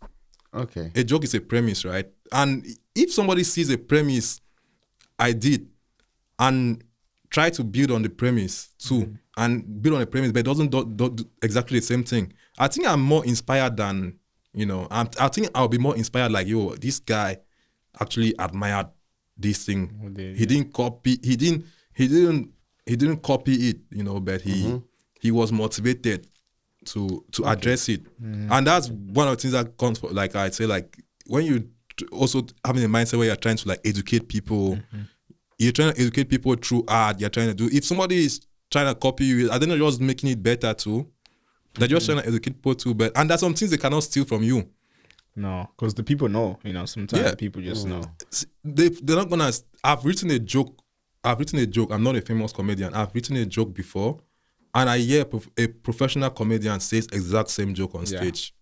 Okay. A joke is a premise, right? And if somebody sees a premise I did and try to build on the premise too, and build on the premise, but doesn't do exactly the same thing, I think I'm more inspired than, you know, I think I'll be more inspired like, yo, this guy actually admired this thing. He didn't copy. He didn't copy it, you know, but he was motivated to address it, and that's one of the things that comes from, like I say, like when you also having a mindset where you're trying to like educate people. You're trying to educate people through art. You're trying to do. If somebody is trying to copy you, I don't know, you're just making it better too. They're just trying to educate people too, but and there's some things they cannot steal from you. No, because the people know. You know, sometimes people just know. They're not gonna. I've written a joke. I'm not a famous comedian. I've written a joke before, and I hear a professional comedian says exact same joke on stage.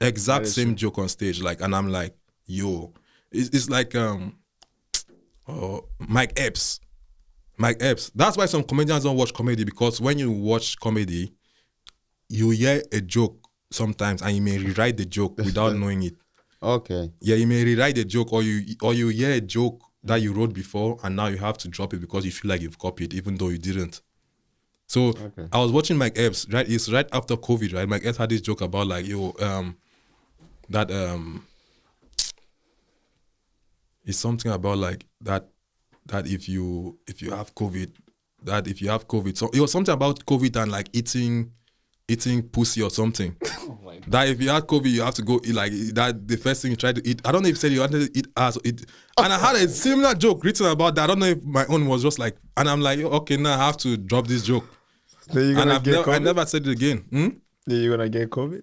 Exact same joke on stage, like, and I'm like, yo, it's like Mike Epps. That's why some comedians don't watch comedy, because when you watch comedy, you hear a joke sometimes and you may rewrite the joke without knowing it. Okay. Yeah, you may rewrite the joke, or you hear a joke that you wrote before and now you have to drop it because you feel like you've copied even though you didn't. So I was watching Mike Epps, right? It's right after COVID, right? Mike Epps had this joke about like, it's something about like that if you have COVID, so it was something about COVID and like eating pussy or something. That if you had COVID, you have to go eat, like that. The first thing you try to eat, I don't know if you said you wanted to eat ass or eat. And I had a similar joke written about that. I don't know if my own was just like, and I'm like, okay, now I have to drop this joke. Then And I never said it again. Then you're gonna get COVID?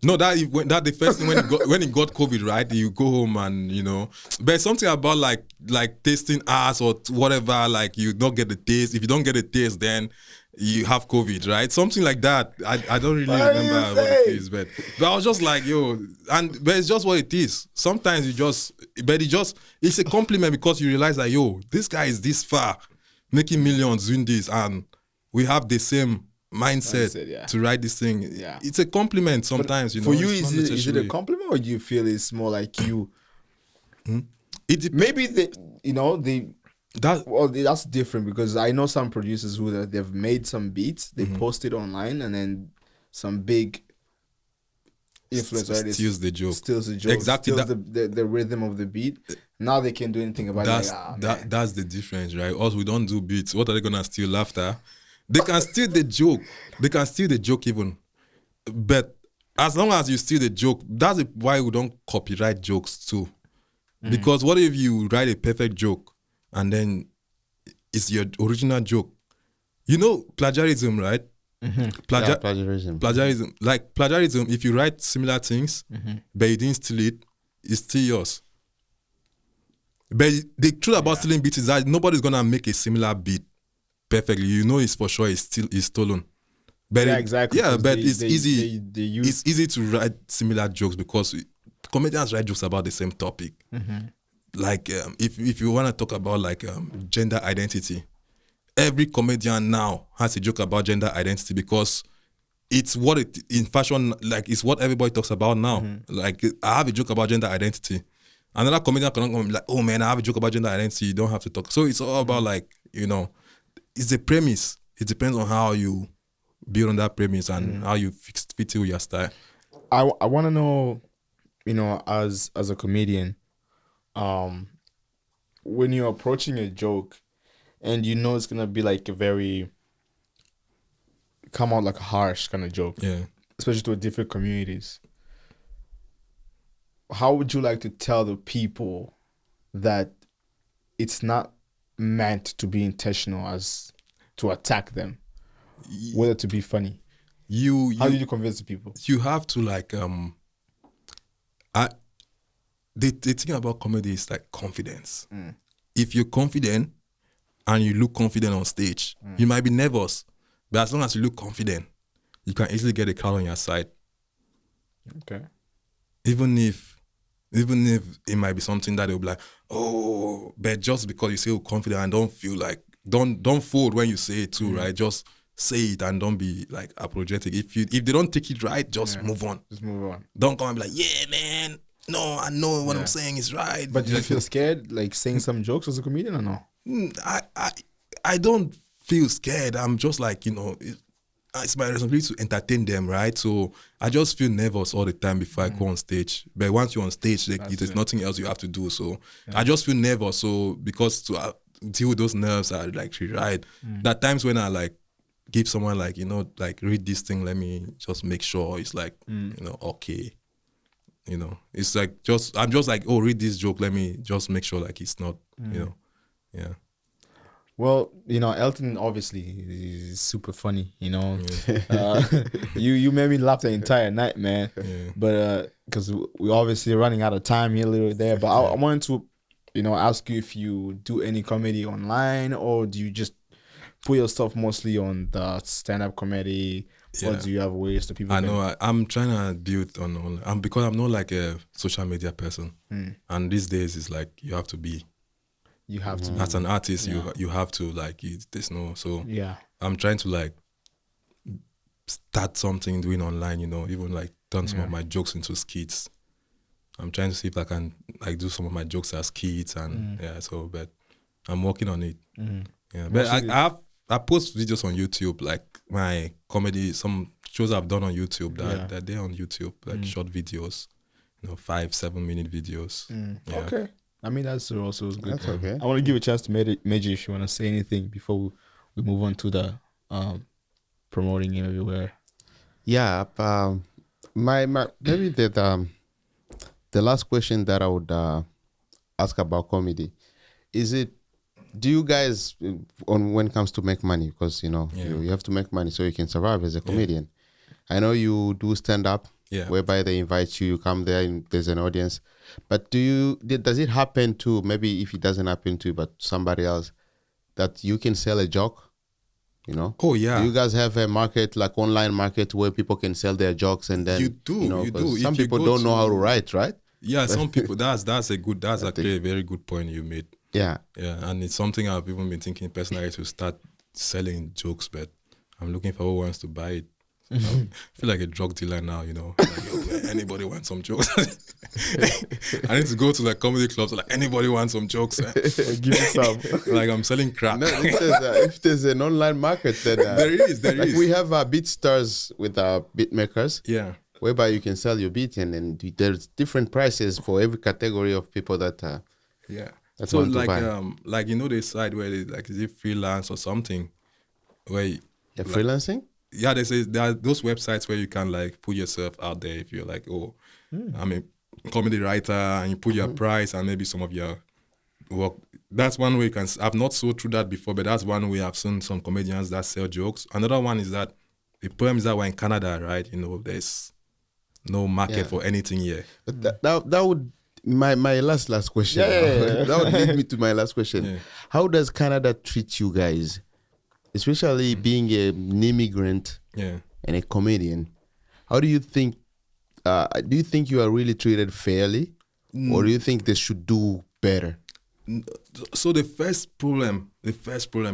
No, that the first thing when he got COVID, right? You go home and but something about like tasting ass or whatever, like you don't get the taste. If you don't get the taste, then you have COVID, right? Something like that. I don't really remember what it is, but I was just like, but it's just what it is. Sometimes it's a compliment because you realize that, this guy is this far, making millions doing this, and we have the same mindset to write this thing. Yeah. It's a compliment sometimes, For you, is it a compliment, or do you feel it's more like you? Maybe that's different, because I know some producers who they've made some beats, they post it online, and then some big influencer steals the joke. Exactly. Steals the rhythm of the beat. Now they can't do anything about it. That's the difference, right? Us, we don't do beats. What are they gonna steal after? They can steal the joke. They can steal the joke even. But as long as you steal the joke, that's why we don't copyright jokes too. Because what if you write a perfect joke and then it's your original joke? Plagiarism, right? Plagiarism. Plagiarism. Like plagiarism, if you write similar things, but you didn't steal it, it's still yours. But the truth about stealing beats is that nobody's gonna make a similar beat perfectly. It's for sure it's stolen. But exactly. Yeah, but it's easy. It's easy to write similar jokes because comedians write jokes about the same topic. Like if you want to talk about like gender identity, every comedian now has a joke about gender identity because it's what in fashion, like it's what everybody talks about now. Like I have a joke about gender identity. Another comedian cannot come and be like, oh man, I have a joke about gender identity. You don't have to talk. So it's all about like, it's the premise. It depends on how you build on that premise and how you fit it with your style. I want to know, as a comedian, when you're approaching a joke and it's gonna be like come out like a harsh kind of joke, especially to different communities, how would you like to tell the people that it's not meant to be intentional as to attack them, whether to be funny? How do you convince the people? You have to like the thing about comedy is like confidence. If you're confident and you look confident on stage, you might be nervous, but as long as you look confident, you can easily get a crowd on your side. Okay. Even if it might be something that they'll be like, oh, but just because you say you're confident and don't feel like, don't fold when you say it too, right? Just say it and don't be like apologetic. If they don't take it right, just move on. Just move on. Don't come and be like, yeah, man, no, I know what I'm saying is right. But do you feel scared, like saying some jokes as a comedian or no? I don't feel scared. I'm just like, it's my responsibility to entertain them, right? So I just feel nervous all the time before I go on stage. But once you're on stage, there's nothing else you have to do. So I just feel nervous. So because to deal with those nerves, I like right. There are times when I like give someone like, like read this thing, let me just make sure it's like, okay. You know, it's like I'm just like, oh, read this joke. Let me just make sure like it's not, you know, yeah. Well, you know, Elton obviously is super funny. You know, you made me laugh the entire night, man. Yeah. But because we're obviously running out of time here, a little there. But I wanted to, you know, ask you if you do any comedy online, or do you just put your stuff mostly on the stand-up comedy, or Yeah. do you have ways that people I can... know I'm trying to build on because I'm not like a social media person, and these days it's like you have to be. You have to As an artist, Yeah. you have to like there's no so. Yeah. I'm trying to like start something doing online, you know, even like turn some of my jokes into skits. I'm trying to see if I can like do some of my jokes as skits and yeah, so but I'm working on it. Yeah, but I post videos on YouTube, like my comedy, some shows I've done on YouTube that they're on YouTube, like short videos, you know, 5-7 minute videos. Yeah. Okay. I mean, that's also good. That's okay. I want to give a chance to Meji if you want to say anything before we move on to the promoting him everywhere. Yeah. My maybe the last question that I would ask about comedy is it. Do you guys when it comes to make money, because you know you have to make money so you can survive as a comedian. I know you do stand up, whereby they invite you, you come there and there's an audience. But does it happen to, maybe if it doesn't happen to you, but somebody else, that you can sell a joke? You know? Oh yeah. Do you guys have a market, like online market, where people can sell their jokes and then you do? You do. Some If you people go don't know how to write, right? Yeah, some people. That's actually a very good point you made. Yeah. Yeah, and it's something I've even been thinking personally to start selling jokes, but I'm looking for who wants to buy it. I feel like a drug dealer now, you know. Like, yo, man, anybody wants some jokes? I need to go to like comedy clubs. Like, anybody wants some jokes? Give me some. Like, I'm selling crack. No, if there's an online market, then there is. Like we have beat stars with beat makers. Yeah. Whereby you can sell your beat, and then there's different prices for every category of people that. Yeah. That's So like you know the side where they, like, is it freelance or something? Where freelancing? Yeah, they say there are those websites where you can like put yourself out there if you're like, oh, I'm a comedy writer, and you put your price and maybe some of your work. That's one way you can. I've not sold through that before, but that's one way I've seen some comedians that sell jokes. Another one is that the problem is that we're in Canada, right? You know, there's no market for anything here. But that would my last question. That would lead me to my last question. Yeah. How does Canada treat you guys, especially being an immigrant and a comedian? How do you think? Do you think you are really treated fairly, or do you think they should do better? So the first problem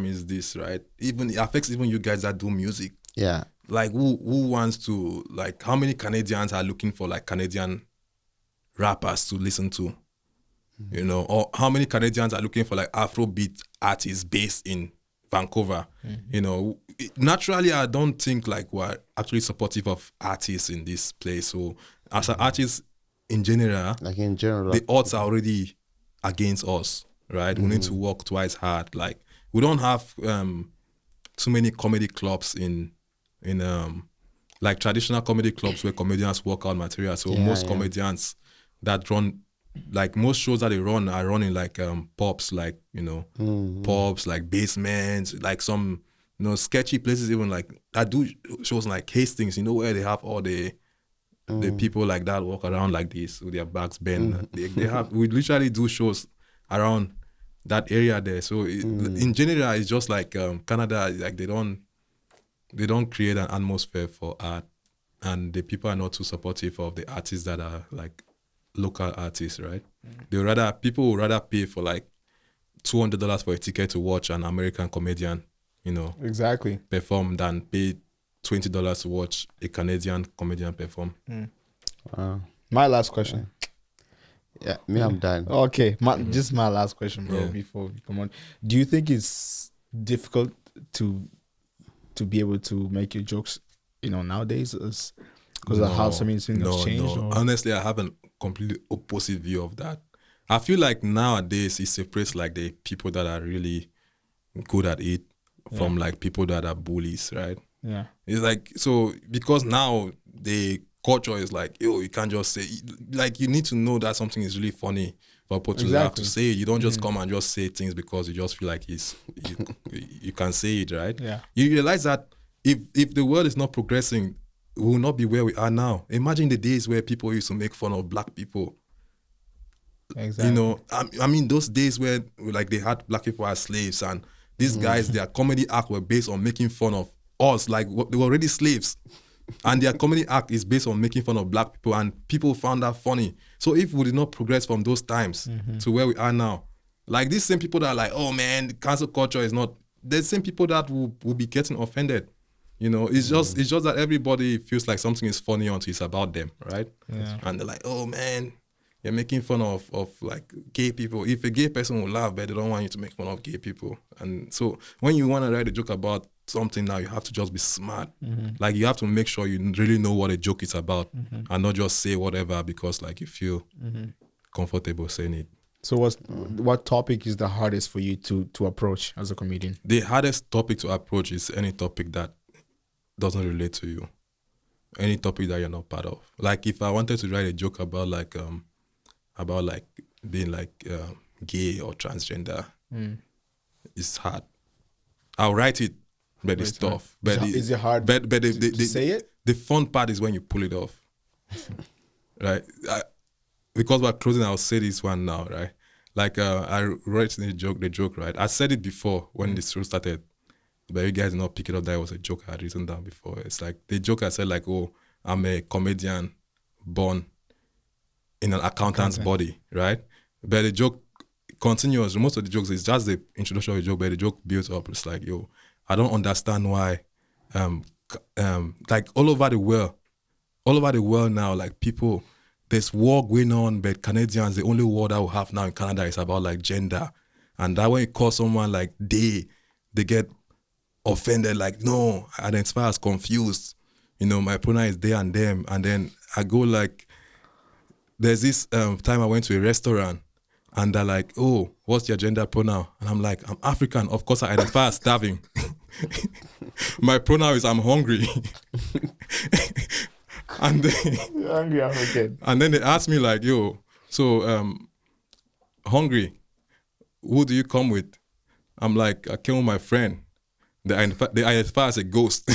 is this, right? Even it affects even you guys that do music. Yeah. Like who wants to, like, how many Canadians are looking for like Canadian rappers to listen to, you know, or how many Canadians are looking for like Afrobeat artists based in Vancouver? You know, naturally, I don't think like we're actually supportive of artists in this place. So as an artist in general, the odds are already against us, right? We need to work twice hard. Like we don't have too many comedy clubs in like traditional comedy clubs where comedians work out material. So most comedians that run, like most shows that they run are running like pubs, like, you know, pubs, like basements, like some, you know, sketchy places, even like that do shows like Hastings, you know, where they have all the people like that walk around like this with their backs bent. We literally do shows around that area there. So in general, it's just like Canada, like they don't create an atmosphere for art, and the people are not too supportive of the artists that are like local artists, right? People would rather pay for like $200 for a ticket to watch an American comedian, you know, exactly, perform than pay $20 to watch a Canadian comedian perform. Wow. My last question. Yeah, I'm done. Okay, just my last question, bro. Before we come on, do you think it's difficult to be able to make your jokes, you know, nowadays, because of how so many things have changed? No. Honestly, I have a completely opposite view of that. I feel like nowadays it separates like the people that are really good at it from like people that are bullies, right? Yeah. It's like, so because now the culture is like, yo, you can't just say, like, you need to know that something is really funny for people to laugh to say it. You don't just come and just say things because you just feel like you can say it, right? Yeah. You realize that if the world is not progressing, we will not be where we are now. Imagine the days where people used to make fun of black people. Exactly. You know, I mean, those days where like they had black people as slaves, and these guys, their comedy act were based on making fun of us, like they were already slaves. And their comedy act is based on making fun of black people, and people found that funny. So if we did not progress from those times to where we are now, like these same people that are like, oh man, cancel culture is not, the same people that will be getting offended. You know, it's just that everybody feels like something is funny until it's about them, right? Yeah. And they're like, oh man, you're making fun of like gay people. If a gay person will laugh, but they don't want you to make fun of gay people. And so when you want to write a joke about something now, you have to just be smart. Like you have to make sure you really know what a joke is about and not just say whatever because like you feel comfortable saying it. So what topic is the hardest for you to approach as a comedian? The hardest topic to approach is any topic that doesn't relate to you. Any topic that you're not part of. Like if I wanted to write a joke about being like gay or transgender, it's hard. I'll write it, but it's tough. But is it hard to say it? The fun part is when you pull it off. Right? Because we're closing, I'll say this one now, right? Like I wrote the joke, right? I said it before when the show started, but you guys did not pick it up that it was a joke I had written down before. It's like the joke I said like, oh, I'm a comedian born in an accountant's body, right? But the joke continues. Most of the jokes is just the introduction of the joke, but the joke builds up. It's like, yo, I don't understand why, like all over the world now, like people, there's war going on, but Canadians, the only war that we have now in Canada is about like gender. And that when you call someone like they get offended, like, no, I identify as confused. You know, my pronoun is they and them. And then I go like, there's this time I went to a restaurant and they're like, oh, what's your gender pronoun? And I'm like, I'm African. Of course, I identify as starving. My pronoun is I'm hungry. And then, You're hungry African. And then they asked me like, yo, so hungry, who do you come with? I'm like, I came with my friend. They identify as a ghost.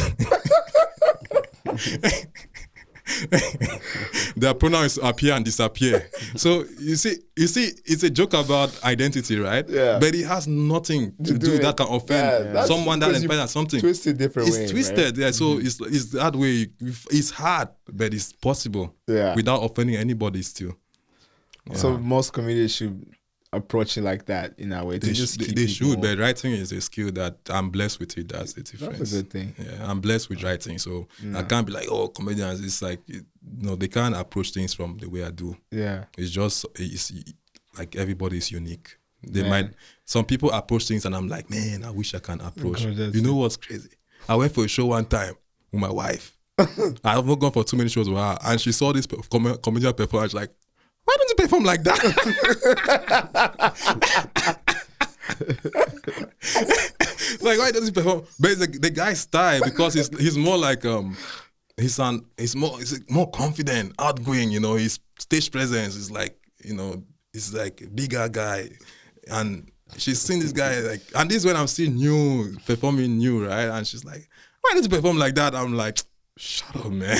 Their pronoun is appear and disappear. So you see, it's a joke about identity, right? Yeah. But it has nothing to do that can offend someone that identifies as something. Twisted different way. It's twisted, right? yeah. So it's that way. It's hard, but it's possible. Yeah. Without offending anybody still. Yeah. So most comedians should approach it like that in a way. They should, but writing is a skill that I'm blessed with it. That's the difference. That's a good thing. Yeah, I'm blessed with writing, so I can't be like, oh, comedians. It's like, they can't approach things from the way I do. Yeah, it's like everybody's unique. Some people approach things, and I'm like, man, I wish I can approach. You know what's crazy? I went for a show one time with my wife. I haven't gone for too many shows with her, and she saw this comedian perform. She's like, why don't you perform like that? Like, why doesn't he perform? But it's the guy's style, because he's more like he's more confident, outgoing. You know, his stage presence is like, he's like a bigger guy, and she's seen this guy like, and this is when I'm seeing performing new, right? And she's like, why don't you perform like that? I'm like, shut up, man.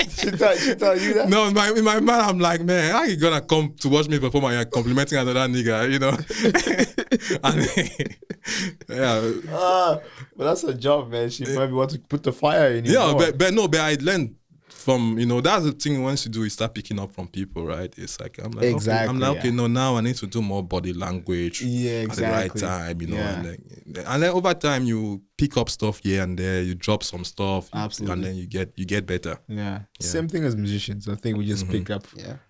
She tell you that? No, in my mind, I'm like, man, how you gonna come to watch me perform and you're complimenting another nigga, And yeah. But that's a job, man. She probably want to put the fire in you. Yeah, but I learned from, that's the thing once you do, you start picking up from people, right? It's like, I'm like, exactly, okay, I'm like, okay, no, now I need to do more body language at the right time, and then over time you pick up stuff here and there, you drop some stuff, absolutely, and then you get better. Yeah. Same thing as musicians. I think we just pick up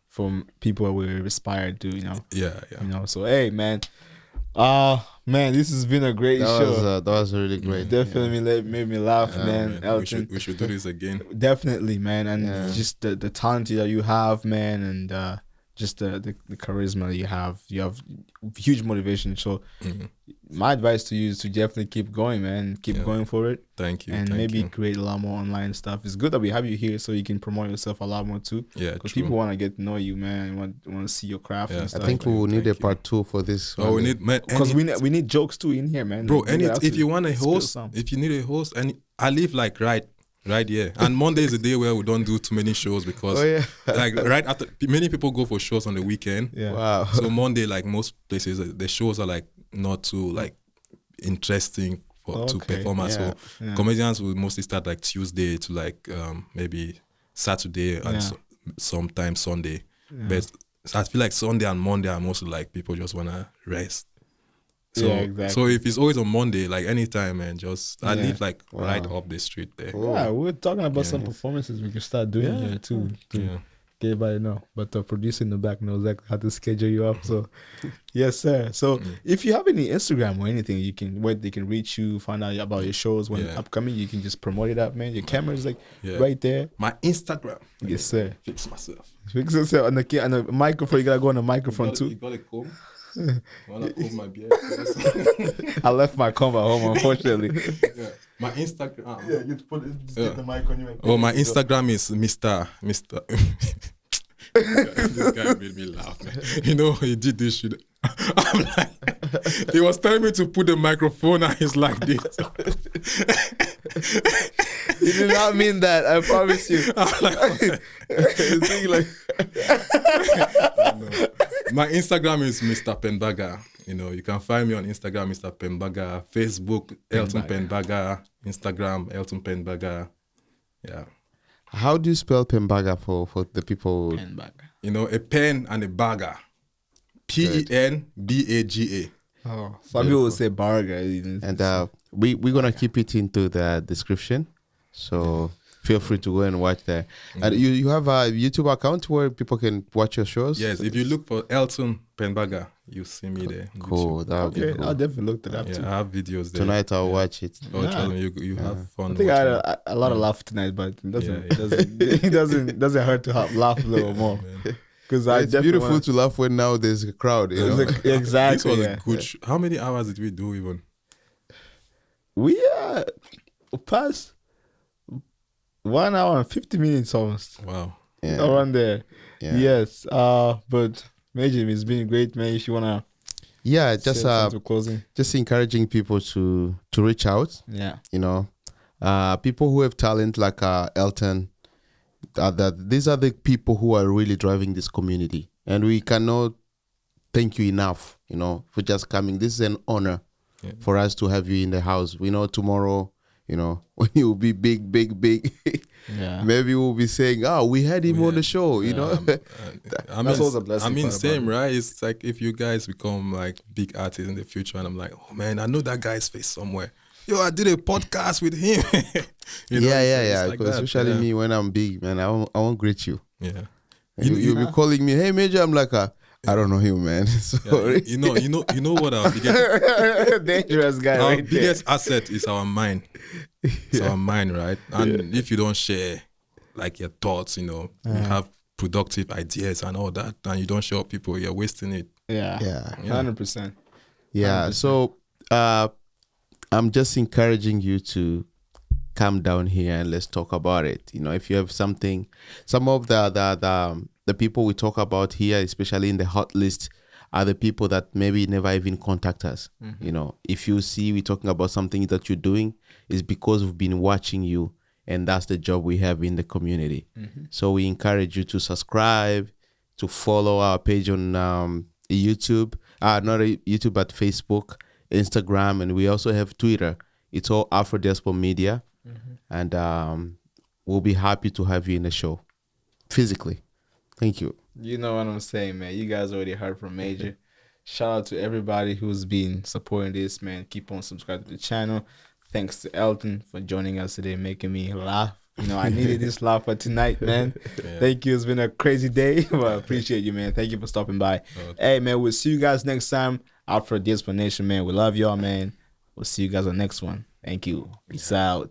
from people we aspired to, Yeah. So hey, man. Man, this has been a great show. That was really great. Definitely made me laugh, man. Elton. We should do this again. Definitely, man. And just the talent that you have, man, and just the charisma you have. You have huge motivation. So my advice to you is to definitely keep going, man. Keep going for it. Thank you. And thank maybe you. create a lot more online stuff. It's good that we have you here so you can promote yourself a lot more too. Yeah, Because true. people want to get to know you, man. Want to see your craft Yeah, and I stuff. think we will need a part 2 for this. Oh, we one. need man, Because we need jokes too in here, man. bro. We got If to you want a spill host, some. if you need a host, and I live like right here, and Monday is the day where we don't do too many shows because Oh, yeah. like right after many people go for shows on the weekend. Yeah. Wow. So Monday, like most places, the shows are like not too like interesting to Okay, performers. yeah, So comedians will mostly start like Tuesday to like maybe Saturday and sometimes Sunday. But I feel like Sunday and Monday are mostly like people just wanna rest. So, Yeah, exactly. So if it's always on Monday, like anytime, man, I Yeah. live like right up the street there. Yeah, we're talking about some performances we can start doing here too. To Yeah. get everybody know. But the producer in the back knows exactly how to schedule you up. So yes, sir. So if you have any Instagram or anything, you can where they can reach you, find out about your shows when upcoming, you can just promote it up, man. Your camera is like right there. My Instagram. Yes, sir. Fix myself. Fix yourself on the microphone. You gotta go on the microphone You too. got a comb? Wanna comb my beard? I left my comb at home, unfortunately. Yeah. My Instagram. you put the mic on you. Oh, my Instagram is Mr. This guy made me laugh, man. You know, he did this shit. I'm like, he was telling me to put the microphone and he's like this. You did not mean that. I promise you. I'm like, my Instagram is Mr. PENBAGA. You know, you can find me on Instagram, Mr. PENBAGA, Facebook, Elton PENBAGA, Instagram, Elton PENBAGA. Yeah. How do you spell PENBAGA for the people? PENBAGA. You know, a pen and a bagger. PENBAGA. Oh, some people will say burger. And we're gonna keep it into the description, so feel free to go and watch there. And you have a YouTube account where people can watch your shows. Yes, if you look for Elton PENBAGA, you see me there. on Cool. YouTube. That would be Okay, cool. I'll definitely look that up Yeah, too. I have videos there. Tonight I'll watch it. Oh, trust me, you have fun. I think I had watching. a lot of laugh tonight, but it doesn't Yeah, it doesn't hurt to laugh a little more. Because It's beautiful to laugh when now there's a crowd. You know? Exactly. This was a good. How many hours did we do even? We past 1 hour and 50 minutes almost. Wow. Yeah. Around there. Yeah. Yes. But Major, it's been great, man. If you wanna Just to closing. just encouraging people to reach out. Yeah. You know, people who have talent like Elton. These are the people who are really driving this community, and we cannot thank you enough. You know, for just coming. This is an honor for us to have you in the house. We know tomorrow, you know, when you will be big, Yeah. maybe we'll be saying, "Oh, we had him on the show." You know, I mean, That's also a blessing I mean, part same, about right? It's like if you guys become like big artists in the future, and I'm like, oh man, I know that guy's face somewhere. Yo, I did a podcast with him. You know, it's like Because that, especially yeah. me when I'm big, man, I won't greet you. Yeah. You'll be calling me, "Hey, Major." I'm like, I don't know him, man. Yeah, Sorry. you know what our biggest Dangerous guy our right there. biggest asset is our mind. It's our mind, right? And if you don't share like your thoughts, you know, you have productive ideas and all that, and you don't show people, you're wasting it. Yeah. Yeah. 100%. Yeah. So I'm just encouraging you to come down here and let's talk about it. You know, if you have something, some of the people we talk about here, especially in the hot list, are the people that maybe never even contact us. You know, if you see we talking about something that you're doing, it's because we've been watching you, and that's the job we have in the community. So we encourage you to subscribe, to follow our page on YouTube, not YouTube, but Facebook, Instagram, and we also have Twitter. It's all Afro Diaspora Media, and we'll be happy to have you in the show physically. Thank you. You know what I'm saying, man. You guys already heard from Major. Shout out to everybody who's been supporting this, man. Keep on subscribing to the channel. Thanks to Elton for joining us today, making me laugh. You know, I needed this laugh for tonight, man. Thank you. It's been a crazy day, but I appreciate you, man. Thank you for stopping by. Hey, man, we'll see you guys next time. Out for the explanation, man. We love y'all, man. We'll see you guys on the next one. Thank you. Peace out.